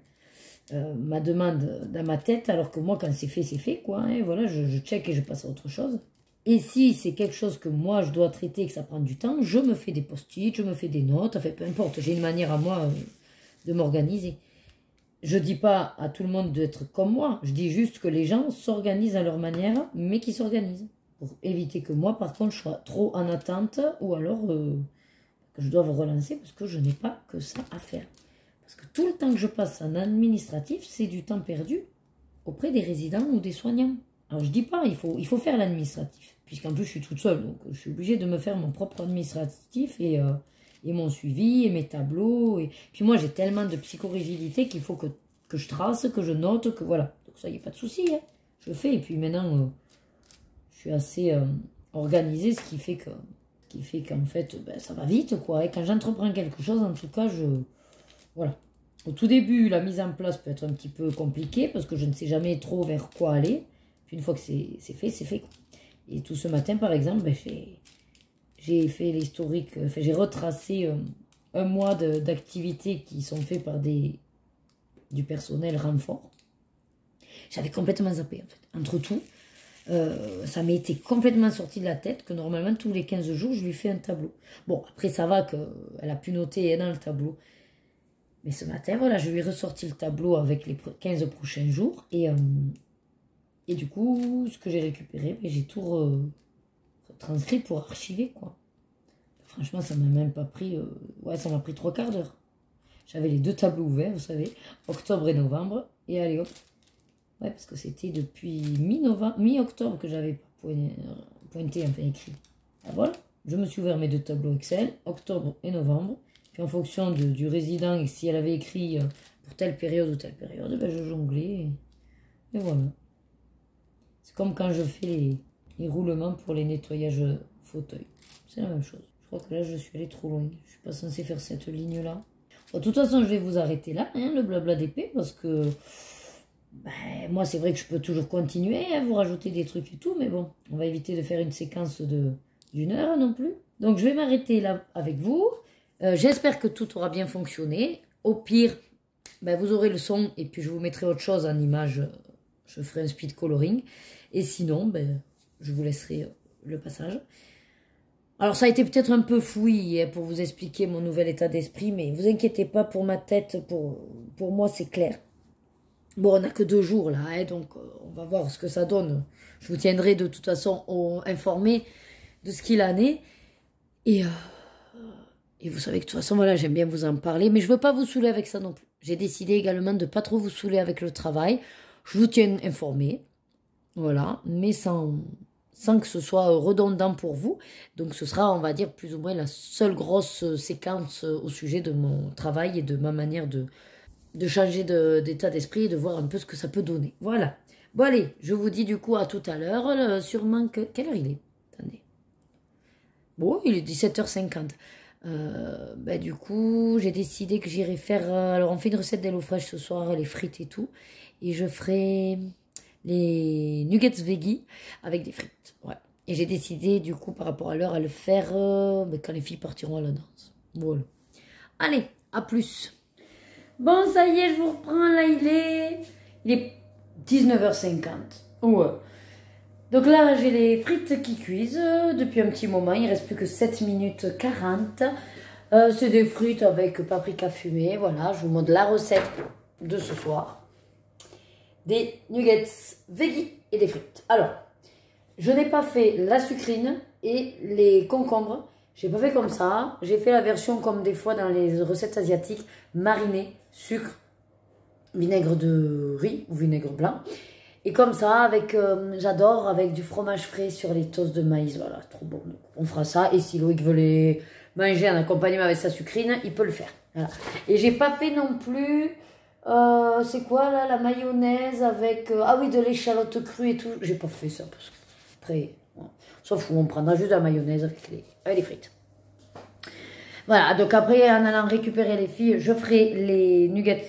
ma demande dans ma tête, alors que moi, quand c'est fait, quoi. Hein, voilà, je check et je passe à autre chose. Et si c'est quelque chose que moi, je dois traiter et que ça prend du temps, je me fais des post-it, je me fais des notes, enfin, peu importe. J'ai une manière à moi de m'organiser. Je dis pas à tout le monde d'être comme moi, je dis juste que les gens s'organisent à leur manière, mais qu'ils s'organisent. Pour éviter que moi, par contre, je sois trop en attente, ou alors que je doive relancer, parce que je n'ai pas que ça à faire. Parce que tout le temps que je passe en administratif, c'est du temps perdu auprès des résidents ou des soignants. Alors je dis pas, il faut faire l'administratif, puisqu'en plus je suis toute seule, donc je suis obligée de me faire mon propre administratif et mon suivi, et mes tableaux. Et puis moi, j'ai tellement de psychorigidité qu'il faut que je trace, que je note, que voilà. Donc ça, il n'y a pas de souci. Hein. Je fais. Et puis maintenant, je suis assez organisée, ce qui fait qu'en fait, ça va vite, quoi. Et quand j'entreprends quelque chose, en tout cas, voilà. Au tout début, la mise en place peut être un petit peu compliquée, parce que je ne sais jamais trop vers quoi aller. Puis une fois que c'est fait, quoi. Et tout ce matin, par exemple, j'ai fait l'historique, enfin, j'ai retracé un mois d'activités qui sont faites par du personnel renfort. J'avais complètement zappé, en fait. Entre tout, ça m'était complètement sorti de la tête que normalement, tous les 15 jours, je lui fais un tableau. Bon, après, ça va qu'elle a pu noter dans le tableau. Mais ce matin, voilà, je lui ai ressorti le tableau avec les 15 prochains jours. Et du coup, ce que j'ai récupéré, j'ai tout transcrit pour archiver, quoi. Franchement, ça m'a même pas pris... ouais, ça m'a pris 3 quarts d'heure. J'avais les 2 tableaux ouverts, vous savez, octobre et novembre. Et allez hop. Ouais, parce que c'était depuis mi-octobre que j'avais pointé, enfin écrit. Alors voilà, je me suis ouvert mes 2 tableaux Excel, octobre et novembre. Puis en fonction du résident, et si elle avait écrit pour telle période ou telle période, je jonglais. Et voilà. C'est comme quand je fais les roulements pour les nettoyages fauteuils. C'est la même chose. Je crois que là, je suis allée trop loin. Je suis pas censée faire cette ligne-là. Bon, de toute façon, je vais vous arrêter là, hein, le blabla d'épée, parce que moi, c'est vrai que je peux toujours continuer à vous rajouter des trucs et tout, mais bon, on va éviter de faire une séquence d'une heure non plus. Donc, je vais m'arrêter là avec vous. J'espère que tout aura bien fonctionné. Au pire, vous aurez le son et puis je vous mettrai autre chose en image. Je ferai un speed coloring. Et sinon, je vous laisserai le passage. Alors, ça a été peut-être un peu fouillis pour vous expliquer mon nouvel état d'esprit, mais ne vous inquiétez pas pour ma tête, pour moi, c'est clair. Bon, on n'a que 2 jours là, hein, donc on va voir ce que ça donne. Je vous tiendrai de toute façon informé de ce qu'il en est. Et vous savez que de toute façon, voilà, j'aime bien vous en parler, mais je ne veux pas vous saouler avec ça non plus. J'ai décidé également de ne pas trop vous saouler avec le travail. Je vous tiens informé, voilà, mais sans que ce soit redondant pour vous. Donc ce sera, on va dire, plus ou moins la seule grosse séquence au sujet de mon travail et de ma manière de changer d'état d'esprit et de voir un peu ce que ça peut donner. Voilà. Bon allez, je vous dis du coup à tout à l'heure, sûrement que... Quelle heure il est? Attendez. Bon, il est 17h50. Du coup, j'ai décidé que j'irai faire... alors, on fait une recette d'HelloFresh ce soir, les frites et tout. Et je ferai les nuggets veggie avec des frites. Ouais. Et j'ai décidé, du coup, par rapport à l'heure, à le faire quand les filles partiront à la danse. Voilà. Allez, à plus. Bon, ça y est, je vous reprends. Là, il est 19h50. Ouais. Donc là, j'ai les frites qui cuisent depuis un petit moment. Il reste plus que 7 minutes 40. C'est des frites avec paprika fumé. Voilà, je vous montre la recette de ce soir. Des nuggets veggie et des frites. Alors, je n'ai pas fait la sucrine et les concombres. J'ai pas fait comme ça. J'ai fait la version comme des fois dans les recettes asiatiques, marinée, sucre, vinaigre de riz ou vinaigre blanc. Et comme ça, avec, j'adore, avec du fromage frais sur les toasts de maïs. Voilà, trop bon. Donc, on fera ça. Et si Loïc veut les manger en accompagnement avec sa sucrine, il peut le faire. Voilà. Et j'ai pas fait non plus, c'est quoi là, la mayonnaise avec, ah oui, de l'échalote crue et tout. J'ai pas fait ça parce que après, voilà. Sauf où on prendra juste de la mayonnaise avec les frites. Voilà, donc après, en allant récupérer les filles, je ferai les nuggets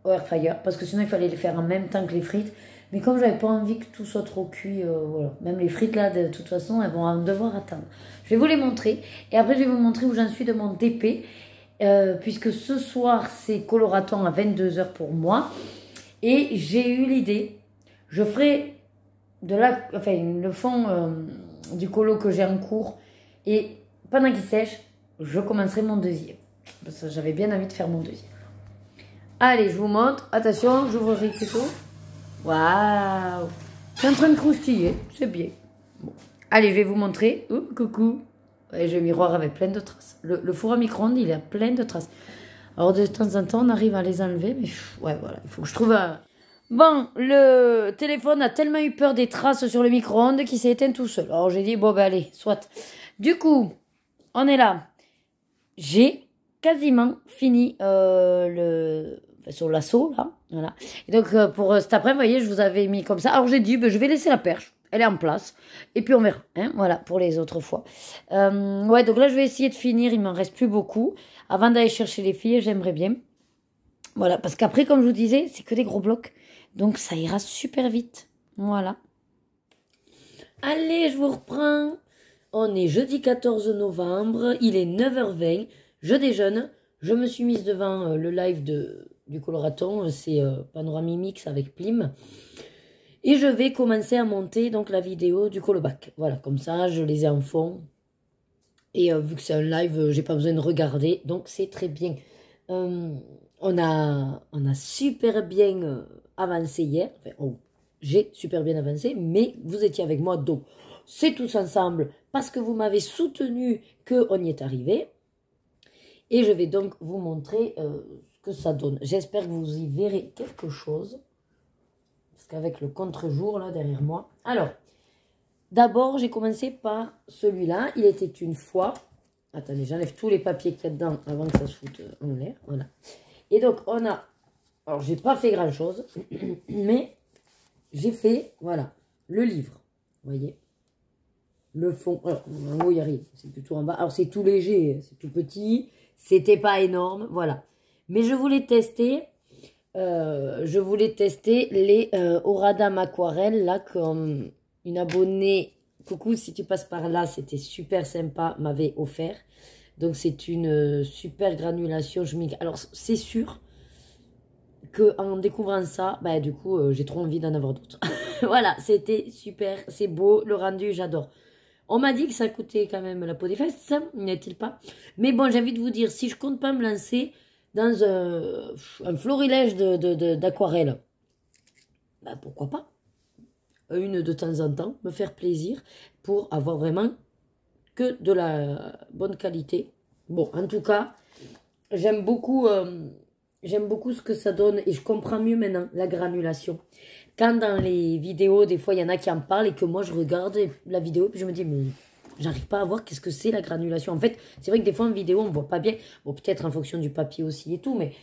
au air fryer. Parce que sinon, il fallait les faire en même temps que les frites. Mais comme j'avais pas envie que tout soit trop cuit, voilà. Même les frites là, de toute façon, elles vont devoir attendre. Je vais vous les montrer. Et après, je vais vous montrer où j'en suis de mon DP. Puisque ce soir, c'est coloraton à 22 h pour moi. Et j'ai eu l'idée, je ferai le fond du colo que j'ai en cours. Et pendant qu'il sèche, je commencerai mon deuxième. Parce que j'avais bien envie de faire mon deuxième. Allez, je vous montre. Attention, j'ouvrirai plutôt. Waouh! C'est en train de croustiller, c'est bien. Bon. Allez, je vais vous montrer. Oh, coucou! Ouais, j'ai un miroir avec plein de traces. Le four à micro-ondes, il a plein de traces. Alors, de temps en temps, on arrive à les enlever, mais ouais, voilà, il faut que je trouve un... Bon, le téléphone a tellement eu peur des traces sur le micro-ondes qu'il s'est éteint tout seul. Alors, j'ai dit, bon, ben allez, soit. Du coup, on est là. J'ai quasiment fini sur l'assaut, là. Voilà. Et donc, pour cet après-midi, vous voyez, je vous avais mis comme ça. Alors, j'ai dit, ben, je vais laisser la perche. Elle est en place. Et puis, on verra. Hein, voilà, pour les autres fois. Ouais, donc là, je vais essayer de finir. Il m'en reste plus beaucoup. Avant d'aller chercher les filles, j'aimerais bien. Voilà, parce qu'après, comme je vous disais, c'est que des gros blocs. Donc, ça ira super vite. Voilà. Allez, je vous reprends. On est jeudi 14 novembre. Il est 9 h 20. Je déjeune. Je me suis mise devant le live du coloraton. C'est Panorama Mix avec Plim. Et je vais commencer à monter donc la vidéo du colobac. Voilà, comme ça, je les ai en fond. Et vu que c'est un live, j'ai pas besoin de regarder. Donc, c'est très bien. On a super bien avancé hier. Enfin, j'ai super bien avancé, mais vous étiez avec moi. Donc, c'est tous ensemble parce que vous m'avez soutenu qu'on y est arrivé. Et je vais donc vous montrer ce que ça donne. J'espère que vous y verrez quelque chose. Parce qu'avec le contre-jour, là, derrière moi. Alors, d'abord, j'ai commencé par celui-là. Il était une fois. Attendez, j'enlève tous les papiers qu'il y a dedans avant que ça se foute en l'air. Voilà. Et donc, on a... Alors, j'ai pas fait grand-chose. Mais j'ai fait, voilà, le livre. Vous voyez? Le fond. Alors, en haut, il y a rien. C'est plutôt en bas. Alors, c'est tout léger. C'est tout petit. C'était pas énorme. Voilà. Mais je voulais tester... les Oradam aquarelles là, comme une abonnée, coucou si tu passes par là, c'était super sympa, m'avait offert. Donc c'est une super granulation. Alors c'est sûr que en découvrant ça, bah, du coup j'ai trop envie d'en avoir d'autres. Voilà, c'était super, c'est beau, le rendu j'adore. On m'a dit que ça coûtait quand même la peau des fesses, n'est-il pas? Mais bon, j'ai envie de vous dire, si je compte pas me lancer dans un florilège d'aquarelle, bah, pourquoi pas? Une de temps en temps, me faire plaisir pour avoir vraiment que de la bonne qualité. Bon, en tout cas, j'aime beaucoup ce que ça donne et je comprends mieux maintenant la granulation. Quand dans les vidéos, des fois, il y en a qui en parlent et que moi, je regarde la vidéo et puis je me dis, mais j'arrive pas à voir qu'est-ce que c'est la granulation. En fait, c'est vrai que des fois, en vidéo, on voit pas bien. Bon, peut-être en fonction du papier aussi et tout, mais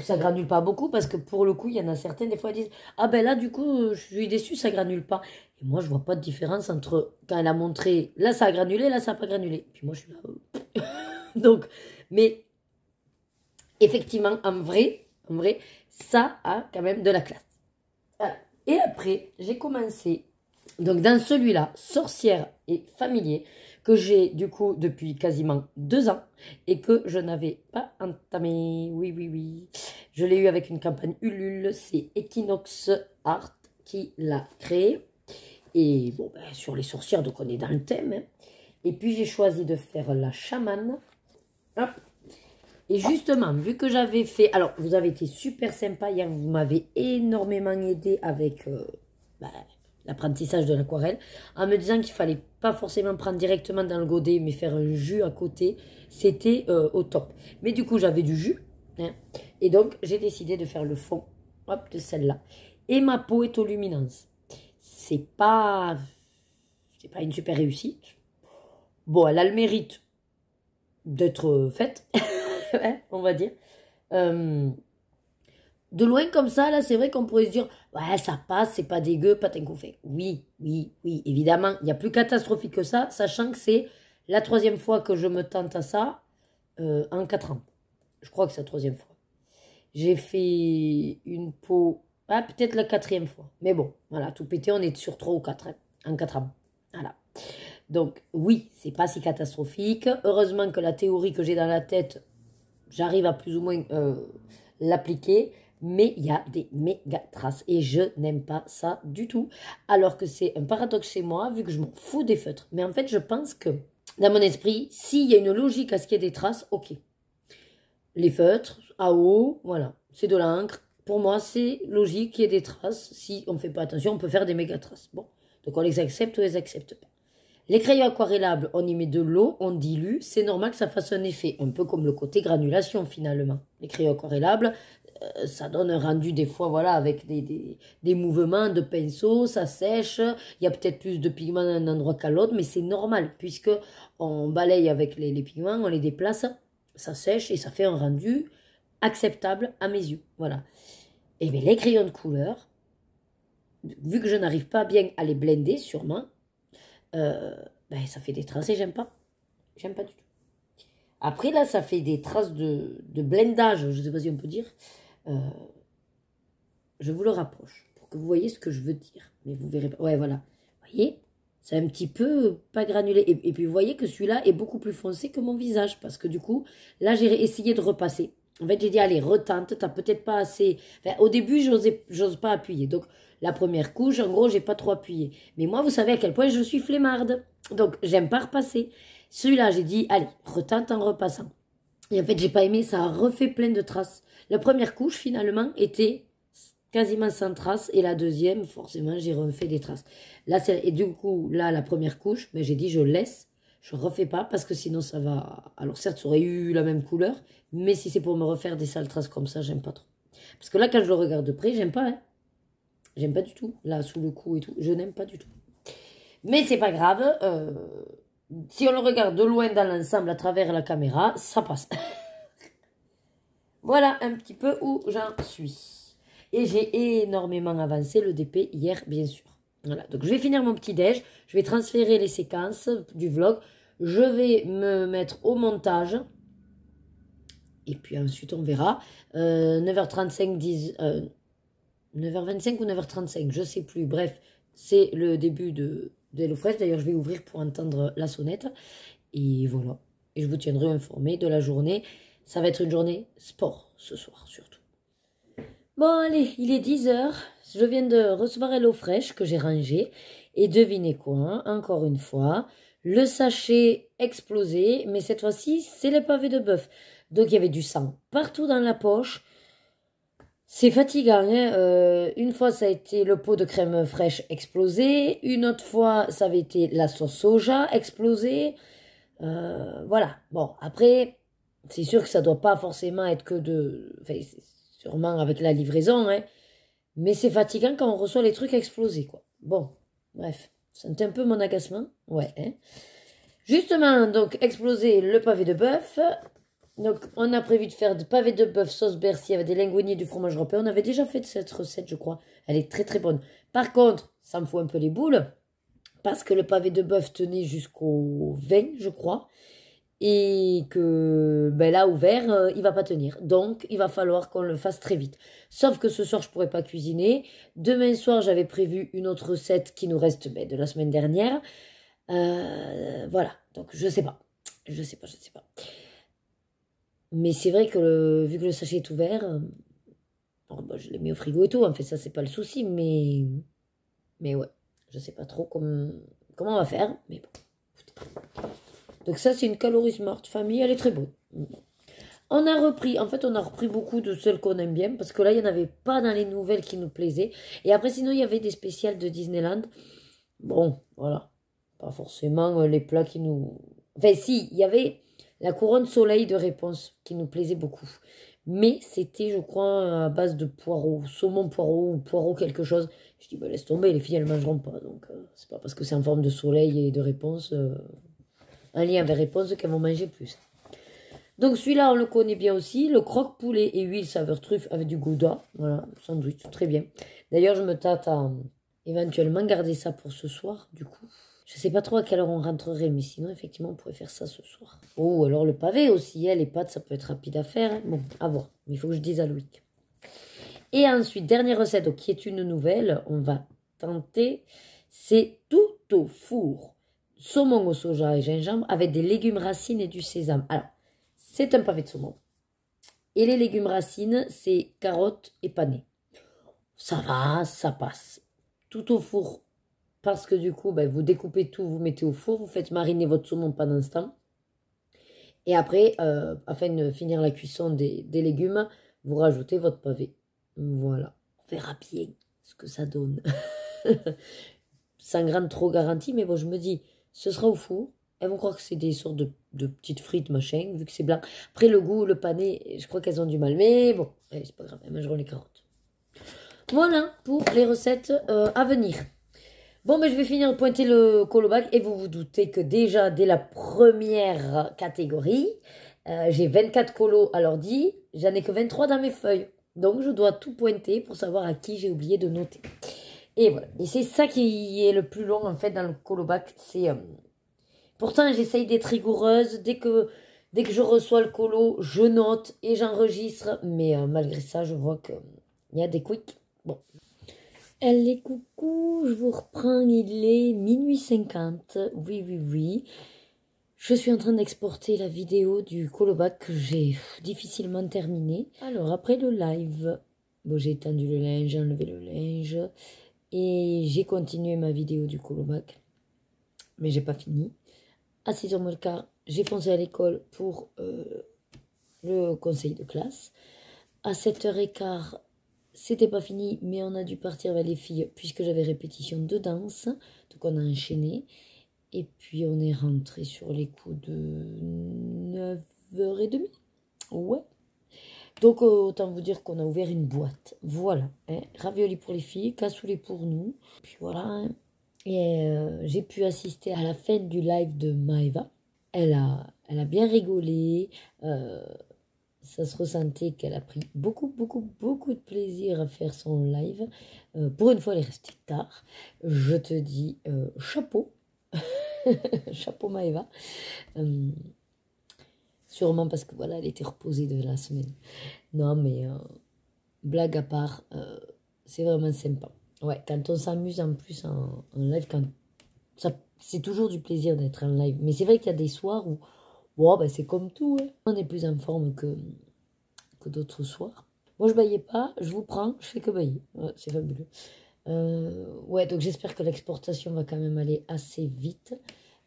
ça granule pas beaucoup parce que pour le coup, il y en a certains, des fois, ils disent, ah ben là, du coup, je suis déçue, ça granule pas. Et moi, je vois pas de différence entre quand elle a montré, là, ça a granulé, là, ça a pas granulé. Puis moi, je suis là. Donc, mais effectivement, en vrai, ça a quand même de la classe. Voilà. Et après, j'ai commencé, donc dans celui-là, Sorcière et Familier, que j'ai du coup depuis quasiment 2 ans et que je n'avais pas entamé. Oui. Je l'ai eu avec une campagne Ulule, c'est Equinox Art qui l'a créé. Et bon, ben, sur les sorcières, donc on est dans le thème. Hein. Et puis j'ai choisi de faire la chamane. Hop. Et justement, vu que j'avais fait... Alors, vous avez été super sympa hier, vous m'avez énormément aidé avec l'apprentissage de l'aquarelle, en me disant qu'il fallait pas forcément prendre directement dans le godet, mais faire un jus à côté. C'était au top. Mais du coup, j'avais du jus. Hein, et donc, j'ai décidé de faire le fond hop, de celle-là. Et ma peau est aux luminances. C'est pas une super réussite. Bon, elle a le mérite d'être faite, on va dire. De loin comme ça, là, c'est vrai qu'on pourrait se dire, ouais, ça passe, c'est pas dégueu, patin qu'on fait. Oui, évidemment, il y a plus catastrophique que ça, sachant que c'est la 3e fois que je me tente à ça en 4 ans. Je crois que c'est la 3e fois. J'ai fait une peau, peut-être la 4e fois. Mais bon, voilà, tout pété, on est sur 3 ou 4 en 4 ans. Voilà. Donc, oui, c'est pas si catastrophique. Heureusement que la théorie que j'ai dans la tête, j'arrive à plus ou moins l'appliquer. Mais il y a des méga traces. Et je n'aime pas ça du tout. Alors que c'est un paradoxe chez moi, vu que je m'en fous des feutres. Mais en fait, je pense que, dans mon esprit, s'il y a une logique à ce qu'il y ait des traces, ok. Les feutres, à eau, voilà. C'est de l'encre. Pour moi, c'est logique qu'il y ait des traces. Si on ne fait pas attention, on peut faire des méga traces. Bon. Donc on les accepte ou on les accepte pas. Les crayons aquarellables, on y met de l'eau, on dilue. C'est normal que ça fasse un effet. Un peu comme le côté granulation, finalement. Les crayons aquarellables, ça donne un rendu des fois, voilà, avec des mouvements de pinceau, ça sèche. Il y a peut-être plus de pigments d'un endroit qu'à l'autre, mais c'est normal, puisque on balaye avec les pigments, on les déplace, ça sèche et ça fait un rendu acceptable à mes yeux. Voilà. Et bien les crayons de couleur, vu que je n'arrive pas bien à les blender, sûrement, ça fait des traces et j'aime pas. J'aime pas du tout. Après, là, ça fait des traces de blendage, je ne sais pas si on peut dire. Je vous le rapproche pour que vous voyez ce que je veux dire. Mais vous verrez pas. Ouais, voilà. Vous voyez, c'est un petit peu pas granulé. Et puis, vous voyez que celui-là est beaucoup plus foncé que mon visage. Parce que du coup, là, j'ai essayé de repasser. En fait, j'ai dit, allez, retente, t'as peut-être pas assez... Enfin, au début, j'ose pas appuyer. Donc, la première couche, en gros, j'ai pas trop appuyé. Mais moi, vous savez à quel point je suis flemmarde. Donc, j'aime pas repasser. Celui-là, j'ai dit, allez, retente en repassant. Et en fait, j'ai pas aimé, ça a refait plein de traces. La première couche, finalement, était quasiment sans traces. Et la deuxième, forcément, j'ai refait des traces. Là, et du coup, là, la première couche, j'ai dit, je laisse. Je refais pas parce que sinon, ça va... Alors, certes, ça aurait eu la même couleur. Mais si c'est pour me refaire des sales traces comme ça, j'aime pas trop. Parce que là, quand je le regarde de près, j'aime pas, hein. J'aime pas du tout. Là, sous le cou et tout, je n'aime pas du tout. Mais c'est pas grave. Si on le regarde de loin dans l'ensemble à travers la caméra, ça passe. Voilà un petit peu où j'en suis. Et j'ai énormément avancé le DP hier, bien sûr. Voilà, donc je vais finir mon petit déj. Je vais transférer les séquences du vlog. Je vais me mettre au montage. Et puis ensuite, on verra. 9h35, 9h25 ou 9h35, je ne sais plus. Bref, c'est le début de HelloFresh. D'ailleurs, je vais ouvrir pour entendre la sonnette. Et voilà. Et je vous tiendrai informé de la journée. Ça va être une journée sport ce soir, surtout. Bon, allez, il est 10h. Je viens de recevoir HelloFresh que j'ai rangé. Et devinez quoi, encore une fois, le sachet explosé. Mais cette fois-ci, c'est les pavés de bœuf. Donc, il y avait du sang partout dans la poche. C'est fatigant, hein. Une fois, ça a été le pot de crème fraîche explosé. Une autre fois, ça avait été la sauce soja explosée. Voilà. Bon, après, c'est sûr que ça doit pas forcément être que de... Enfin, c'est sûrement avec la livraison, hein. Mais c'est fatigant quand on reçoit les trucs explosés, quoi. Bon, bref. C'est un peu mon agacement. Ouais, hein. Justement, donc, exploser le pavé de bœuf. Donc, on a prévu de faire des pavés de bœuf sauce Bercy avec des linguini et du fromage râpé. On avait déjà fait cette recette, je crois. Elle est très, très bonne. Par contre, ça me fout un peu les boules. Parce que le pavé de bœuf tenait jusqu'au 20, je crois. Et que, là, ouvert, il va pas tenir. Donc, il va falloir qu'on le fasse très vite. Sauf que ce soir, je pourrais pas cuisiner. Demain soir, j'avais prévu une autre recette qui nous reste de la semaine dernière. Voilà. Donc, je sais pas. Je sais pas. Mais c'est vrai que vu que le sachet est ouvert, je l'ai mis au frigo et tout, en fait ça c'est pas le souci, mais ouais, je sais pas trop comment on va faire, mais bon. Donc ça c'est une calories morte famille, elle est très bonne. On a repris, en fait, on a repris beaucoup de celles qu'on aime bien, parce que là, il n'y en avait pas dans les nouvelles qui nous plaisaient. Et après, sinon, il y avait des spéciales de Disneyland. Bon, voilà. Pas forcément les plats qui nous... Enfin, si, il y avait la couronne soleil de réponse qui nous plaisait beaucoup. Mais c'était, je crois, à base de poireaux, saumon poireau ou poireau quelque chose. Je dis, bah, laisse tomber, les filles, elles ne mangeront pas. Donc, c'est pas parce que c'est en forme de soleil et de réponse, un lien avec réponse qu'elles vont manger plus. Donc celui-là, on le connaît bien aussi. Le croque-poulet et huile saveur truffe avec du gouda. Voilà, sandwich, très bien. D'ailleurs, je me tâte à éventuellement garder ça pour ce soir, du coup. Je sais pas trop à quelle heure on rentrerait, mais sinon, effectivement, on pourrait faire ça ce soir. Oh, alors le pavé aussi, hein, les pâtes, ça peut être rapide à faire. Hein. Bon, à voir. Mais il faut que je dise à Loïc. Et ensuite, dernière recette, donc, qui est une nouvelle, on va tenter. C'est tout au four. Saumon au soja et gingembre avec des légumes racines et du sésame. Alors, c'est un pavé de saumon. Et les légumes racines, c'est carottes et panais. Ça va, ça passe. Tout au four. Parce que du coup, ben, vous découpez tout, vous mettez au four, vous faites mariner votre saumon pendant ce temps. Et après, afin de finir la cuisson des légumes, vous rajoutez votre pavé. Voilà. On verra bien ce que ça donne. 100 grammes trop garanti, mais bon, je me dis, ce sera au four. Elles vont croire que c'est des sortes de petites frites, machin, vu que c'est blanc. Après, le goût, le pané, je crois qu'elles ont du mal. Mais bon, c'est pas grave, elles mangeront les carottes. Voilà pour les recettes à venir. Bon, ben, je vais finir de pointer le colobac et vous vous doutez que déjà, dès la première catégorie, j'ai 24 colos à l'ordi, j'en ai que 23 dans mes feuilles. Donc, je dois tout pointer pour savoir à qui j'ai oublié de noter. Et voilà. Et c'est ça qui est le plus long, en fait, dans le colobac. C'est... Pourtant, j'essaye d'être rigoureuse. Dès que je reçois le colo, je note et j'enregistre. Mais malgré ça, je vois qu'il y a des quicks. Bon. Allez, coucou, je vous reprends. Il est minuit 50. Oui, oui, oui. Je suis en train d'exporter la vidéo du colobac que j'ai difficilement terminé. Alors, après le live, bon, j'ai étendu le linge, enlevé le linge. Et j'ai continué ma vidéo du colobac. Mais j'ai pas fini. À 6h moins le quart, j'ai foncé à l'école pour le conseil de classe. À 7h15, c'était pas fini, mais on a dû partir avec les filles puisque j'avais répétition de danse. Donc on a enchaîné. Et puis on est rentré sur les coups de 9h30. Ouais. Donc autant vous dire qu'on a ouvert une boîte. Voilà. Hein. Ravioli pour les filles, cassoulet pour nous. Puis voilà. Hein. Et j'ai pu assister à la fin du live de Maëva. Elle a bien rigolé. Ça se ressentait qu'elle a pris beaucoup de plaisir à faire son live. Pour une fois, elle est restée tard. Je te dis chapeau. Chapeau Maëva. Sûrement parce que voilà, elle était reposée de la semaine. Non, mais blague à part, c'est vraiment sympa. Ouais, quand on s'amuse en plus en live, c'est toujours du plaisir d'être en live. Mais c'est vrai qu'il y a des soirs où ben c'est comme tout. Hein. On est plus en forme que d'autres soirs. Moi, je baillais pas, je vous prends, je fais que bailler. Ouais, c'est fabuleux. Ouais, donc j'espère que l'exportation va quand même aller assez vite.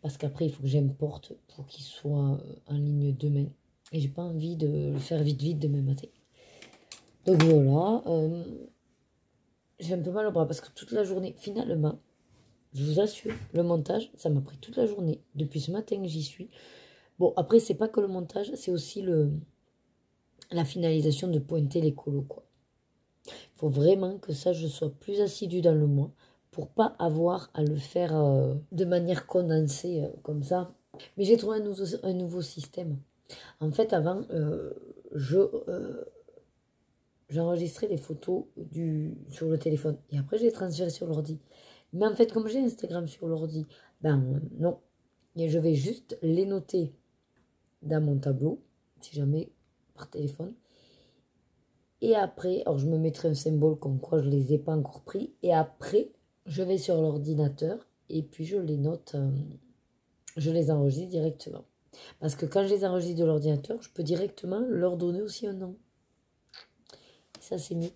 Parce qu'après, il faut que j'importe pour qu'il soit en ligne demain. Et j'ai pas envie de le faire vite demain matin. Donc voilà. J'ai un peu mal au bras parce que toute la journée, finalement, je vous assure, le montage, ça m'a pris toute la journée. Depuis ce matin que j'y suis. Bon, après, c'est pas que le montage, c'est aussi la finalisation de pointer les colos, quoi. Il faut vraiment que ça, je sois plus assidue dans le mois pour pas avoir à le faire de manière condensée comme ça. Mais j'ai trouvé un nouveau système. En fait, avant, j'enregistrais les photos sur le téléphone. Et après, je les transférais sur l'ordi. Mais en fait, comme j'ai Instagram sur l'ordi, ben non. Et je vais juste les noter dans mon tableau, si jamais par téléphone. Et après, alors je me mettrai un symbole comme quoi je ne les ai pas encore pris. Et après, je vais sur l'ordinateur et puis je les note, je les enregistre directement. Parce que quand je les enregistre de l'ordinateur, je peux directement leur donner aussi un nom. Et ça, c'est mieux.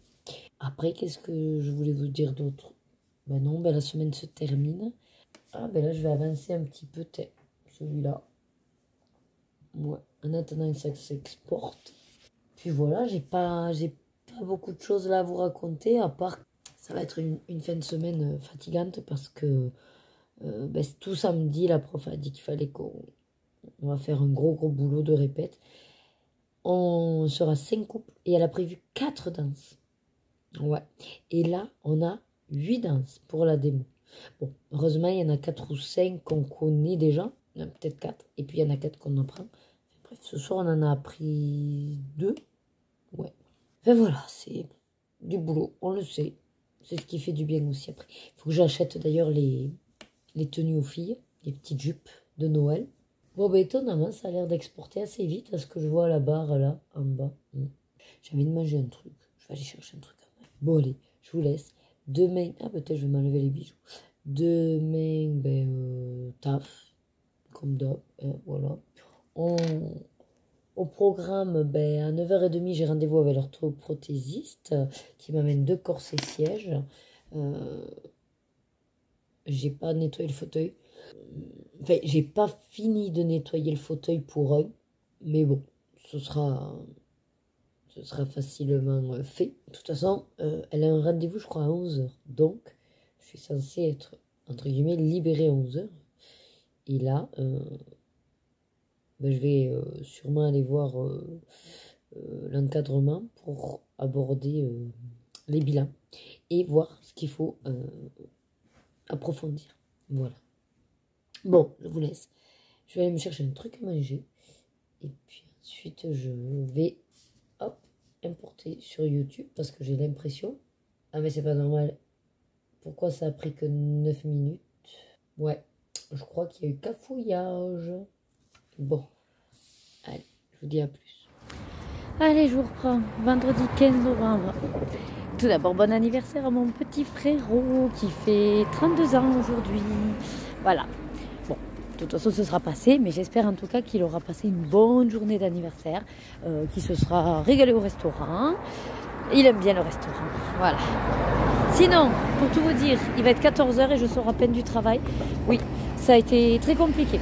Après, qu'est-ce que je voulais vous dire d'autre? Ben non, ben la semaine se termine. Ah, ben là, je vais avancer un petit peu celui-là. Ouais, en attendant que ça s'exporte. Puis voilà, j'ai pas beaucoup de choses là à vous raconter, à part ça va être une fin de semaine fatigante parce que tout samedi, la prof a dit qu'il fallait qu'on va faire un gros boulot de répète. On sera 5 couples et elle a prévu 4 danses. Ouais. Et là, on a 8 danses pour la démo. Bon, heureusement, il y en a 4 ou 5 qu'on connaît déjà. Peut-être 4. Et puis, il y en a 4 qu'on apprend. Bref, ce soir, on en a appris 2. Ouais. Enfin, voilà, c'est du boulot. On le sait. C'est ce qui fait du bien aussi après. Il faut que j'achète d'ailleurs les tenues aux filles. Les petites jupes de Noël. Bon, ben étonnamment, ça a l'air d'exporter assez vite à ce que je vois à la barre là, en bas. J'ai envie de manger un truc. Je vais aller chercher un truc quand même. Bon, allez, je vous laisse. Demain, peut-être je vais m'enlever les bijoux. Demain, taf, comme d'hab, voilà. Au programme, à 9h30, j'ai rendez-vous avec l'orthoprothésiste qui m'amène 2 corsets sièges. J'ai pas nettoyé le fauteuil. Enfin, j'ai pas fini de nettoyer le fauteuil pour eux, mais bon, ce sera facilement fait. De toute façon, elle a un rendez-vous, je crois, à 11h. Donc, je suis censée être, entre guillemets, libérée à 11h. Et là, je vais sûrement aller voir l'encadrement pour aborder les bilans et voir ce qu'il faut approfondir. Voilà. Bon, je vous laisse. Je vais aller me chercher un truc à manger. Et puis ensuite, je vais importer sur YouTube parce que j'ai l'impression... Ah, mais c'est pas normal. Pourquoi ça a pris que 9 minutes? Ouais, je crois qu'il y a eu cafouillage. Bon, allez, je vous dis à plus. Allez, je vous reprends. Vendredi 15 novembre. Tout d'abord, bon anniversaire à mon petit frérot qui fait 32 ans aujourd'hui. Voilà. Bon, de toute façon, ce sera passé, mais j'espère en tout cas qu'il aura passé une bonne journée d'anniversaire, qu'il se sera régalé au restaurant. Il aime bien le restaurant. Voilà. Sinon, pour tout vous dire, il va être 14h et je sors à peine du travail. Oui, ça a été très compliqué.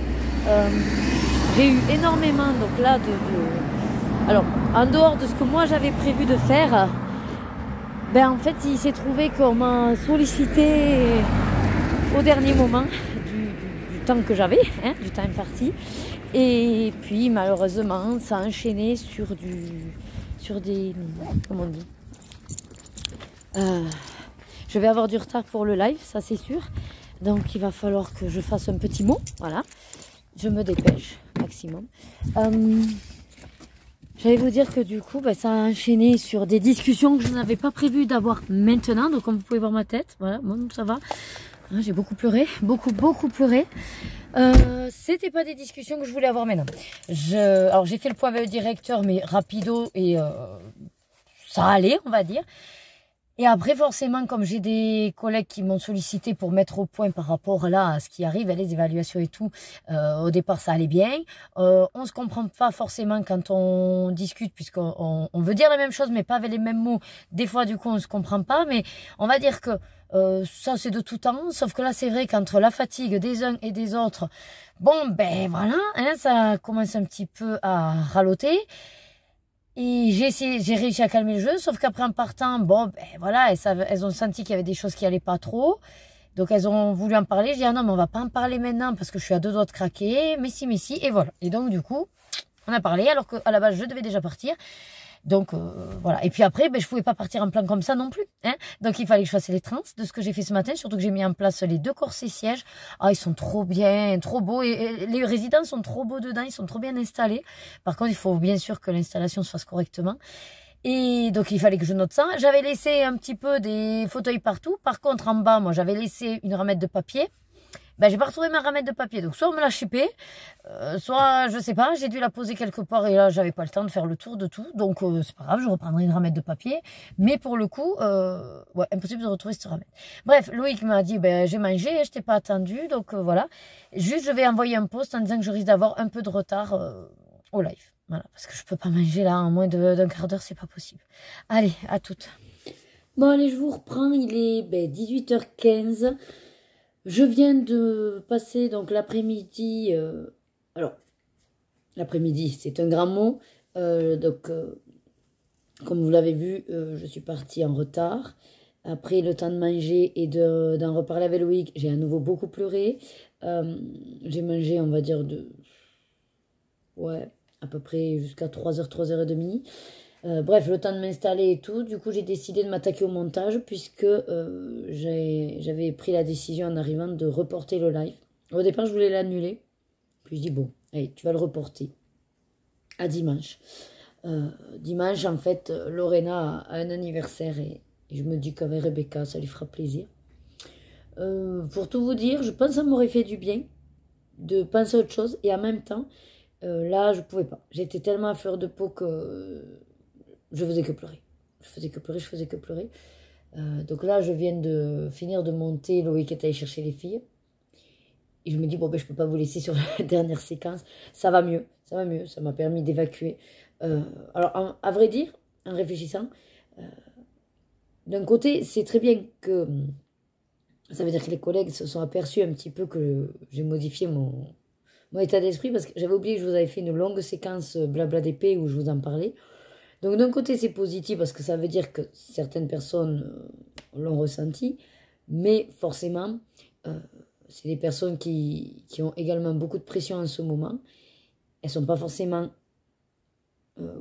J'ai eu énormément, donc là, alors, en dehors de ce que moi j'avais prévu de faire, en fait, il s'est trouvé qu'on m'a sollicité au dernier moment du temps que j'avais, du temps imparti. Et puis, malheureusement, ça a enchaîné sur des... Comment on dit, je vais avoir du retard pour le live, ça c'est sûr. Donc, il va falloir que je fasse un petit mot. Voilà. Je me dépêche, maximum. J'allais vous dire que du coup, ça a enchaîné sur des discussions que je n'avais pas prévu d'avoir maintenant. Donc, comme vous pouvez voir ma tête, voilà, bon, ça va. J'ai beaucoup pleuré, beaucoup pleuré. C'était pas des discussions que je voulais avoir maintenant. Alors, j'ai fait le point avec le directeur, mais rapido et ça allait, on va dire. Et après, forcément, comme j'ai des collègues qui m'ont sollicité pour mettre au point par rapport là à ce qui arrive, les évaluations et tout, au départ, ça allait bien. On se comprend pas forcément quand on discute, puisqu'on veut dire la même chose, mais pas avec les mêmes mots. Des fois, du coup, on se comprend pas, mais on va dire que ça, c'est de tout temps. Sauf que là, c'est vrai qu'entre la fatigue des uns et des autres, bon, voilà, ça commence un petit peu à ralloter. Et j'ai réussi à calmer le jeu, sauf qu'après en partant, voilà, elles ont senti qu'il y avait des choses qui allaient pas trop. Donc elles ont voulu en parler. J'ai dit, ah non, mais on va pas en parler maintenant parce que je suis à 2 doigts de craquer. Mais si, et voilà. Et donc du coup, on a parlé alors qu'à la base, je devais déjà partir. Donc voilà. Et puis après, je pouvais pas partir en plan comme ça non plus. Donc il fallait que je fasse les trans de ce que j'ai fait ce matin. Surtout que j'ai mis en place les 2 corsets sièges. Ah, ils sont trop bien, trop beaux. Et les résidents sont trop beaux dedans. Ils sont trop bien installés. Par contre, il faut bien sûr que l'installation se fasse correctement. Et donc il fallait que je note ça. J'avais laissé un petit peu des fauteuils partout. Par contre, en bas, moi, j'avais laissé une ramette de papier. J'ai pas retrouvé ma ramette de papier, donc soit on me l'a chipée, soit je sais pas, j'ai dû la poser quelque part et là j'avais pas le temps de faire le tour de tout, donc c'est pas grave, je reprendrai une ramette de papier, mais pour le coup, ouais, impossible de retrouver cette ramette. Bref, Loïc m'a dit, j'ai mangé, je t'ai pas attendu, donc voilà, juste je vais envoyer un post en disant que je risque d'avoir un peu de retard au live, voilà, parce que je peux pas manger là en moins d'un quart d'heure, c'est pas possible. Allez, à toutes. Bon allez, je vous reprends, il est 18h15. Je viens de passer donc l'après-midi, alors l'après-midi, c'est un grand mot. Donc, comme vous l'avez vu, je suis partie en retard. Après le temps de manger et d'en reparler avec Loïc, j'ai à nouveau beaucoup pleuré. J'ai mangé, on va dire, ouais, à peu près jusqu'à 3h, 3h30. Bref, le temps de m'installer et tout. Du coup, j'ai décidé de m'attaquer au montage puisque j'avais pris la décision en arrivant de reporter le live. Au départ, je voulais l'annuler. Puis je dis, bon, allez, tu vas le reporter à dimanche. Dimanche, en fait, Lorena a un anniversaire et je me dis qu'avec Rebecca, ça lui fera plaisir. Pour tout vous dire, je pense que ça m'aurait fait du bien de penser à autre chose et en même temps, là, je pouvais pas. J'étais tellement à fleur de peau que je faisais que pleurer. Je faisais que pleurer. Donc là, je viens de finir de monter. Loïc est allé chercher les filles. Et je me dis, bon, ben, je peux pas vous laisser sur la dernière séquence. Ça va mieux. Ça m'a permis d'évacuer. Alors, à vrai dire, en réfléchissant, d'un côté, c'est très bien que... Ça veut dire que les collègues se sont aperçus un petit peu que j'ai modifié mon état d'esprit parce que j'avais oublié que je vous avais fait une longue séquence blabla d'épée où je vous en parlais. Donc d'un côté c'est positif parce que ça veut dire que certaines personnes l'ont ressenti, mais forcément c'est des personnes qui ont également beaucoup de pression en ce moment. Elles sont pas forcément,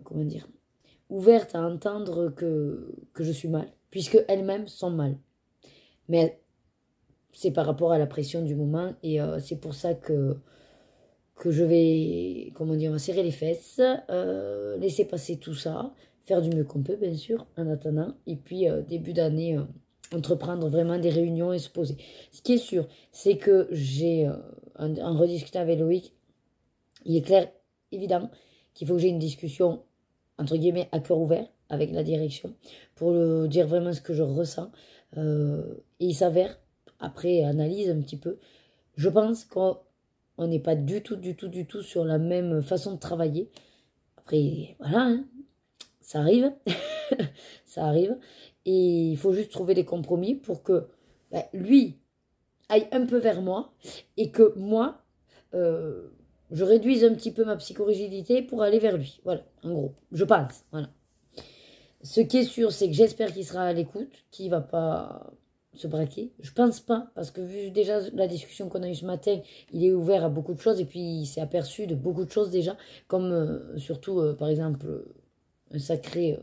comment dire, ouvertes à entendre que je suis mal, puisque elles-mêmes sont mal. Mais c'est par rapport à la pression du moment et c'est pour ça que je vais, comment dire, serrer les fesses, laisser passer tout ça, faire du mieux qu'on peut, bien sûr, en attendant, et puis début d'année, entreprendre vraiment des réunions et se poser. Ce qui est sûr, c'est que j'ai, en rediscutant avec Loïc, il est clair, évident, qu'il faut que j'ai une discussion, entre guillemets, à cœur ouvert, avec la direction, pour dire vraiment ce que je ressens, et il s'avère, après analyse un petit peu, je pense qu'on n'est pas du tout sur la même façon de travailler. Après, voilà, hein, ça arrive, ça arrive. Et il faut juste trouver des compromis pour que lui aille un peu vers moi et que moi, je réduise un petit peu ma psychorigidité pour aller vers lui. Voilà, en gros, je pense, voilà. Ce qui est sûr, c'est que j'espère qu'il sera à l'écoute, qu'il ne va pas se braquer. Je pense pas, parce que vu déjà la discussion qu'on a eue ce matin, il est ouvert à beaucoup de choses et puis il s'est aperçu de beaucoup de choses déjà, comme surtout, par exemple, un sacré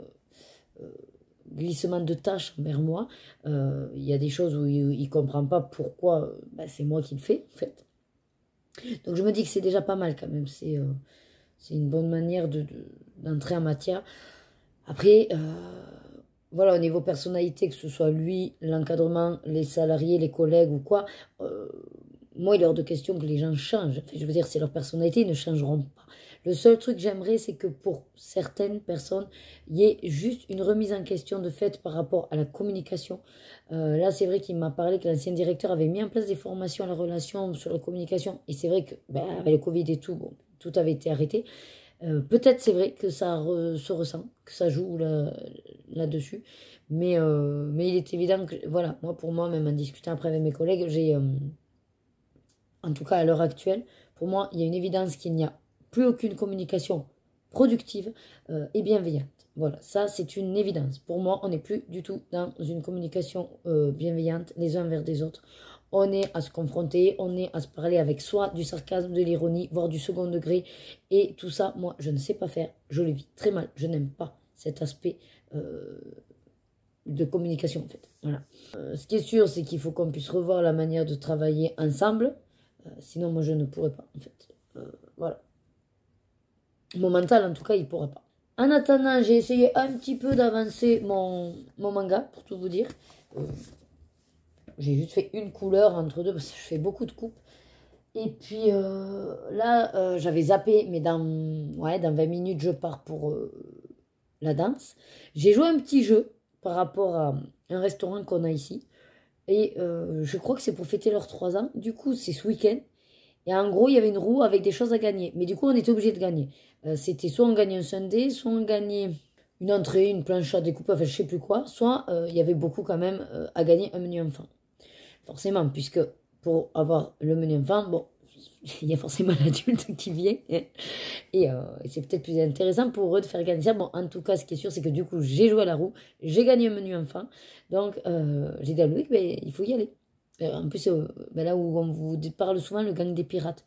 glissement de tâches envers moi. Il y a des choses où il ne comprend pas pourquoi c'est moi qui le fais, en fait. Donc je me dis que c'est déjà pas mal quand même. C'est une bonne manière d'entrer en matière. Après, voilà, au niveau personnalité, que ce soit lui, l'encadrement, les salariés, les collègues ou quoi, moi, il est hors de question que les gens changent. Enfin, je veux dire, c'est leur personnalité, ils ne changeront pas. Le seul truc que j'aimerais, c'est que pour certaines personnes, il y ait juste une remise en question de fait par rapport à la communication. Là, c'est vrai qu'il m'a parlé que l'ancien directeur avait mis en place des formations à la relation sur la communication. Et c'est vrai que, avec le Covid et tout, bon, tout avait été arrêté. Peut-être c'est vrai que ça se ressent, que ça joue là-dessus, mais il est évident que, voilà, moi pour moi, même en discutant après avec mes collègues, j'ai, en tout cas à l'heure actuelle, pour moi, il y a une évidence qu'il n'y a plus aucune communication productive et bienveillante. Voilà, ça c'est une évidence. Pour moi, on n'est plus du tout dans une communication bienveillante les uns vers les autres. On est à se confronter, on est à se parler avec soit du sarcasme, de l'ironie, voire du second degré. Et tout ça, moi, je ne sais pas faire. Je le vis très mal. Je n'aime pas cet aspect de communication, en fait. Voilà. Ce qui est sûr, c'est qu'il faut qu'on puisse revoir la manière de travailler ensemble. Sinon, moi, je ne pourrais pas, en fait. Voilà. Mon mental, en tout cas, il ne pourra pas. En attendant, j'ai essayé un petit peu d'avancer mon manga, pour tout vous dire. J'ai juste fait une couleur entre deux parce que je fais beaucoup de coupes. Et puis là, j'avais zappé, mais dans 20 minutes, je pars pour la danse. J'ai joué un petit jeu par rapport à un restaurant qu'on a ici. Et je crois que c'est pour fêter leurs 3 ans. Du coup, c'est ce week-end. Et en gros, il y avait une roue avec des choses à gagner. Mais du coup, on était obligé de gagner. C'était soit on gagnait un sundae, soit on gagnait une entrée, une planche à découper, enfin je sais plus quoi. Soit il y avait beaucoup quand même à gagner un menu enfant. Forcément, puisque pour avoir le menu enfant, bon, il y a forcément l'adulte qui vient. Et c'est peut-être plus intéressant pour eux de faire gagner ça. Bon, en tout cas, ce qui est sûr, c'est que du coup, j'ai joué à la roue, j'ai gagné un menu enfant. Donc, j'ai dit à Louis, ben, il faut y aller. En plus, ben là où on vous parle souvent, le gang des pirates.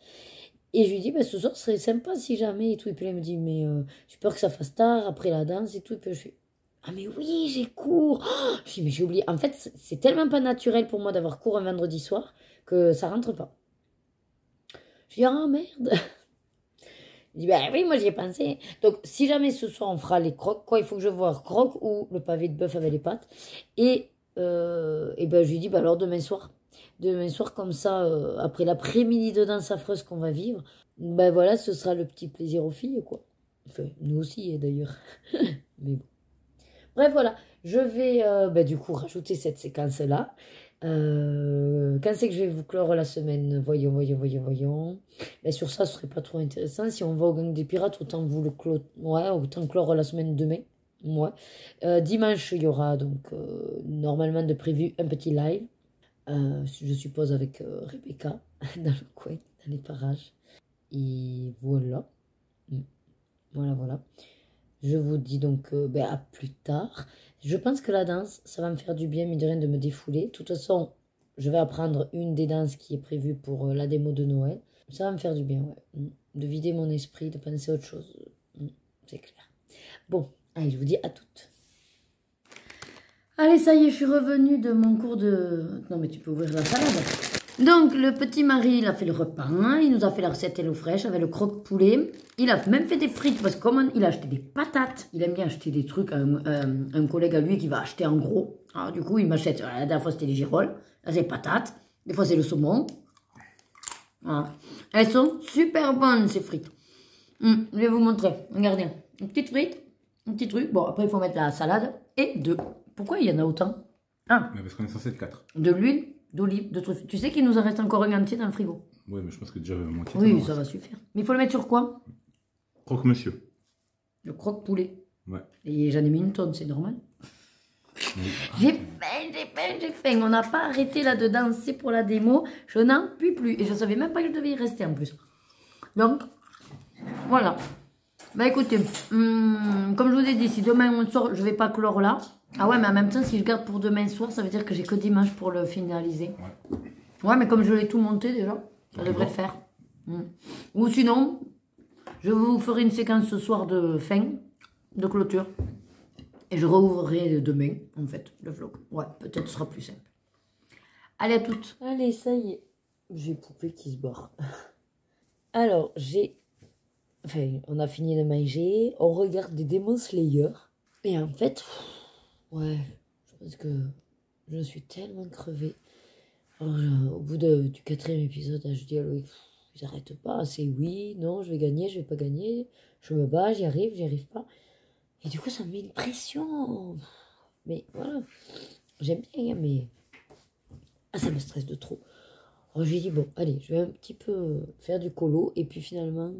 Et je lui dis, ben, ce soir, ce serait sympa si jamais, et tout. Et puis là, il me dit, mais j'ai peur que ça fasse tard, après la danse et tout. Et puis je fais, ah mais oui, j'ai cours. Oh, je dis, mais j'ai oublié. En fait, c'est tellement pas naturel pour moi d'avoir cours un vendredi soir que ça rentre pas. Je dis, ah merde. Il dit, ben oui, moi j'y ai pensé. Donc, si jamais ce soir on fera les croques, quoi, il faut que je voie croques ou le pavé de bœuf avec les pâtes. Et ben, je lui dis, ben alors demain soir. Demain soir, comme ça, après l'après-midi de danse affreuse qu'on va vivre, ben voilà, ce sera le petit plaisir aux filles, quoi. Enfin, nous aussi, d'ailleurs. Mais bon. Bref, voilà. Je vais, ben, du coup, rajouter cette séquence-là. Quand c'est que je vais vous clore la semaine? Voyons. Mais sur ça, ce serait pas trop intéressant. Si on va au gang des pirates, autant vous le autant clore la semaine demain. Ouais. Dimanche, il y aura donc normalement de prévu un petit live. Je suppose avec Rebecca dans le coin, dans les parages. Et voilà. Voilà. Je vous dis donc ben, à plus tard. Je pense que la danse, ça va me faire du bien, mais de rien de me défouler. De toute façon, je vais apprendre une des danses qui est prévue pour la démo de Noël. Ça va me faire du bien, ouais. De vider mon esprit, de penser à autre chose. C'est clair. Bon, allez, je vous dis à toutes. Allez, ça y est, je suis revenue de mon cours de... Non, mais tu peux ouvrir la salade. Donc, le petit mari, il a fait le repas. Hein. Il nous a fait la recette Hello Fresh avec le croque-poulet. Il a même fait des frites parce que comme il a acheté des patates, il aime bien acheter des trucs à un collègue à lui qui va acheter en gros. Alors, du coup, il m'achète. La dernière fois, c'était les girolles. Là, c'est les patates. Des fois, c'est le saumon. Voilà. Elles sont super bonnes, ces frites. Je vais vous montrer. Regardez. Une petite frite, un petit truc. Bon, après, il faut mettre la salade et deux. Pourquoi il y en a autant? Mais parce qu'on est censé être 4. De l'huile d'olive, de trucs. Tu sais qu'il nous en reste encore un entier dans le frigo. Oui, mais je pense que déjà moitié. Oui, ça va suffire. Mais il faut le mettre sur quoi? Croque-monsieur. Le croque-poulet. Ouais. Et j'en ai mis une tonne, c'est normal. Oui. J'ai faim. On n'a pas arrêté là de danser pour la démo. Je n'en puis plus. Et je ne savais même pas que je devais y rester en plus. Donc, voilà. Bah écoutez, comme je vous ai dit, si demain on sort, je ne vais pas clore là. Ah ouais, mais en même temps, si je garde pour demain soir, ça veut dire que j'ai que dimanche pour le finaliser. Ouais, mais comme je l'ai tout monté déjà, ça devrait le faire. Ou sinon, je vous ferai une séquence ce soir de fin, de clôture. Et je rouvrirai demain, en fait, le vlog. Ouais, peut-être ce sera plus simple. Allez, à toutes. Allez, ça y est. J'ai poupée qui se barre. Alors, enfin, on a fini de manger. On regarde des Demon Slayer. Et en fait... Ouais, je pense que je suis tellement crevée. Alors, au bout du 4e épisode, je dis à Loïc, ils n'arrêtent pas. C'est oui, non, je vais gagner, je vais pas gagner. Je me bats, j'y arrive pas. Et du coup, ça me met une pression. Mais voilà, j'aime bien, mais ça me stresse de trop. Alors, je lui ai dit, bon, allez, je vais un petit peu faire du colo. Et puis finalement,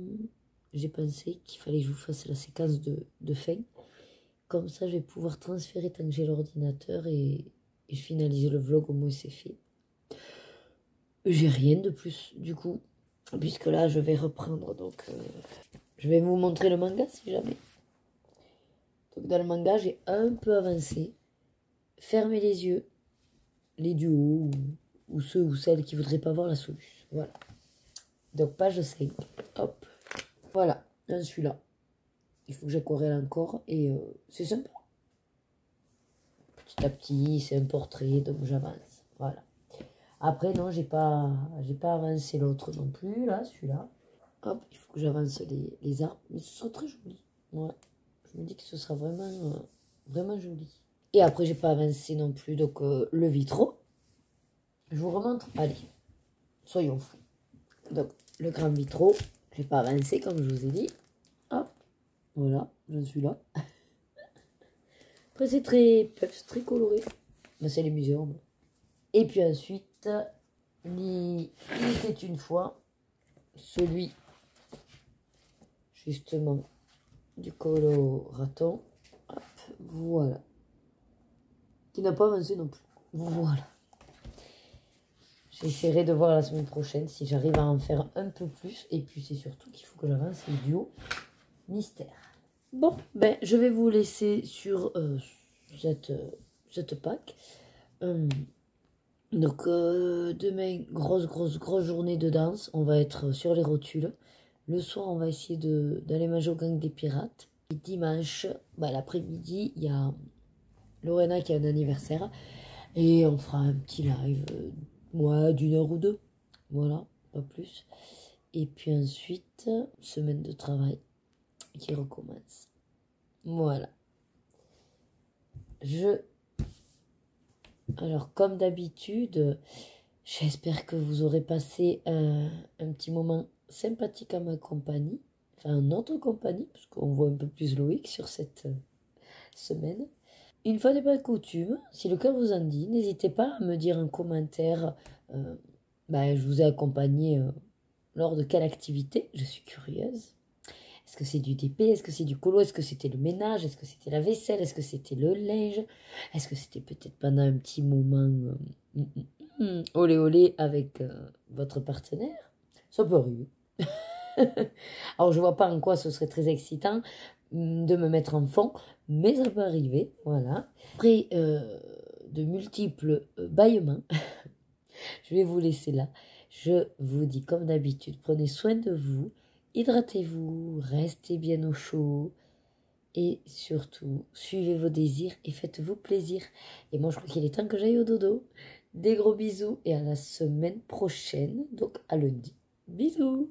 j'ai pensé qu'il fallait que je vous fasse la séquence de fin. Comme ça, je vais pouvoir transférer tant que j'ai l'ordinateur et je finalise le vlog, au moins c'est fait. J'ai rien de plus, du coup, puisque là, je vais reprendre. Donc, je vais vous montrer le manga, si jamais. Donc, dans le manga, j'ai un peu avancé. Fermez les yeux, les duos, ou ceux ou celles qui ne voudraient pas voir la solution. Voilà. Donc, page 5. Hop. Voilà, j'en suis là. Il faut que j'aquarelle encore et c'est sympa. Petit à petit, c'est un portrait, donc j'avance. Voilà. Après, non, j'ai pas avancé l'autre non plus, là, celui-là. Hop, il faut que j'avance les arbres. Mais ce sera très joli. Ouais. Je me dis que ce sera vraiment joli. Et après, j'ai pas avancé non plus, donc le vitraux. Je vous remontre. Allez, soyons fous. Donc, le grand vitraux, j'ai pas avancé, comme je vous ai dit. Hop. Voilà, je suis là. Après, c'est très peps, très coloré. Mais c'est les muséums. Et puis ensuite, il était une fois celui, justement, du coloraton. Hop, voilà. Qui n'a pas avancé non plus. Voilà. J'essaierai de voir la semaine prochaine si j'arrive à en faire un peu plus. Et puis c'est surtout qu'il faut que j'avance le duo mystère. Bon, ben je vais vous laisser sur cette Pâques. Donc demain, grosse journée de danse. On va être sur les rotules. Le soir, on va essayer d'aller manger au gang des pirates. Et dimanche, l'après-midi, il y a Lorena qui a un anniversaire. Et on fera un petit live, d'une heure ou deux. Voilà, pas plus. Et puis ensuite, semaine de travail qui recommence. Voilà. Alors, comme d'habitude, j'espère que vous aurez passé un petit moment sympathique à ma compagnie. Enfin, notre compagnie, parce qu'on voit un peu plus Loïc sur cette semaine. Une fois n'est pas coutume, si le cœur vous en dit, n'hésitez pas à me dire en commentaire, je vous ai accompagné lors de quelle activité, je suis curieuse. Est-ce que c'est du DP, est-ce que c'est du colo, est-ce que c'était le ménage, est-ce que c'était la vaisselle, est-ce que c'était le linge, est-ce que c'était peut-être pendant un petit moment olé olé avec votre partenaire? Ça peut arriver. Alors je vois pas en quoi ce serait très excitant de me mettre en fond, mais ça peut arriver, voilà. Après de multiples bâillements, je vais vous laisser là. Je vous dis comme d'habitude, prenez soin de vous, hydratez-vous, restez bien au chaud et surtout, suivez vos désirs et faites-vous plaisir. Et moi, je crois qu'il est temps que j'aille au dodo. Des gros bisous et à la semaine prochaine, donc à lundi. Bisous!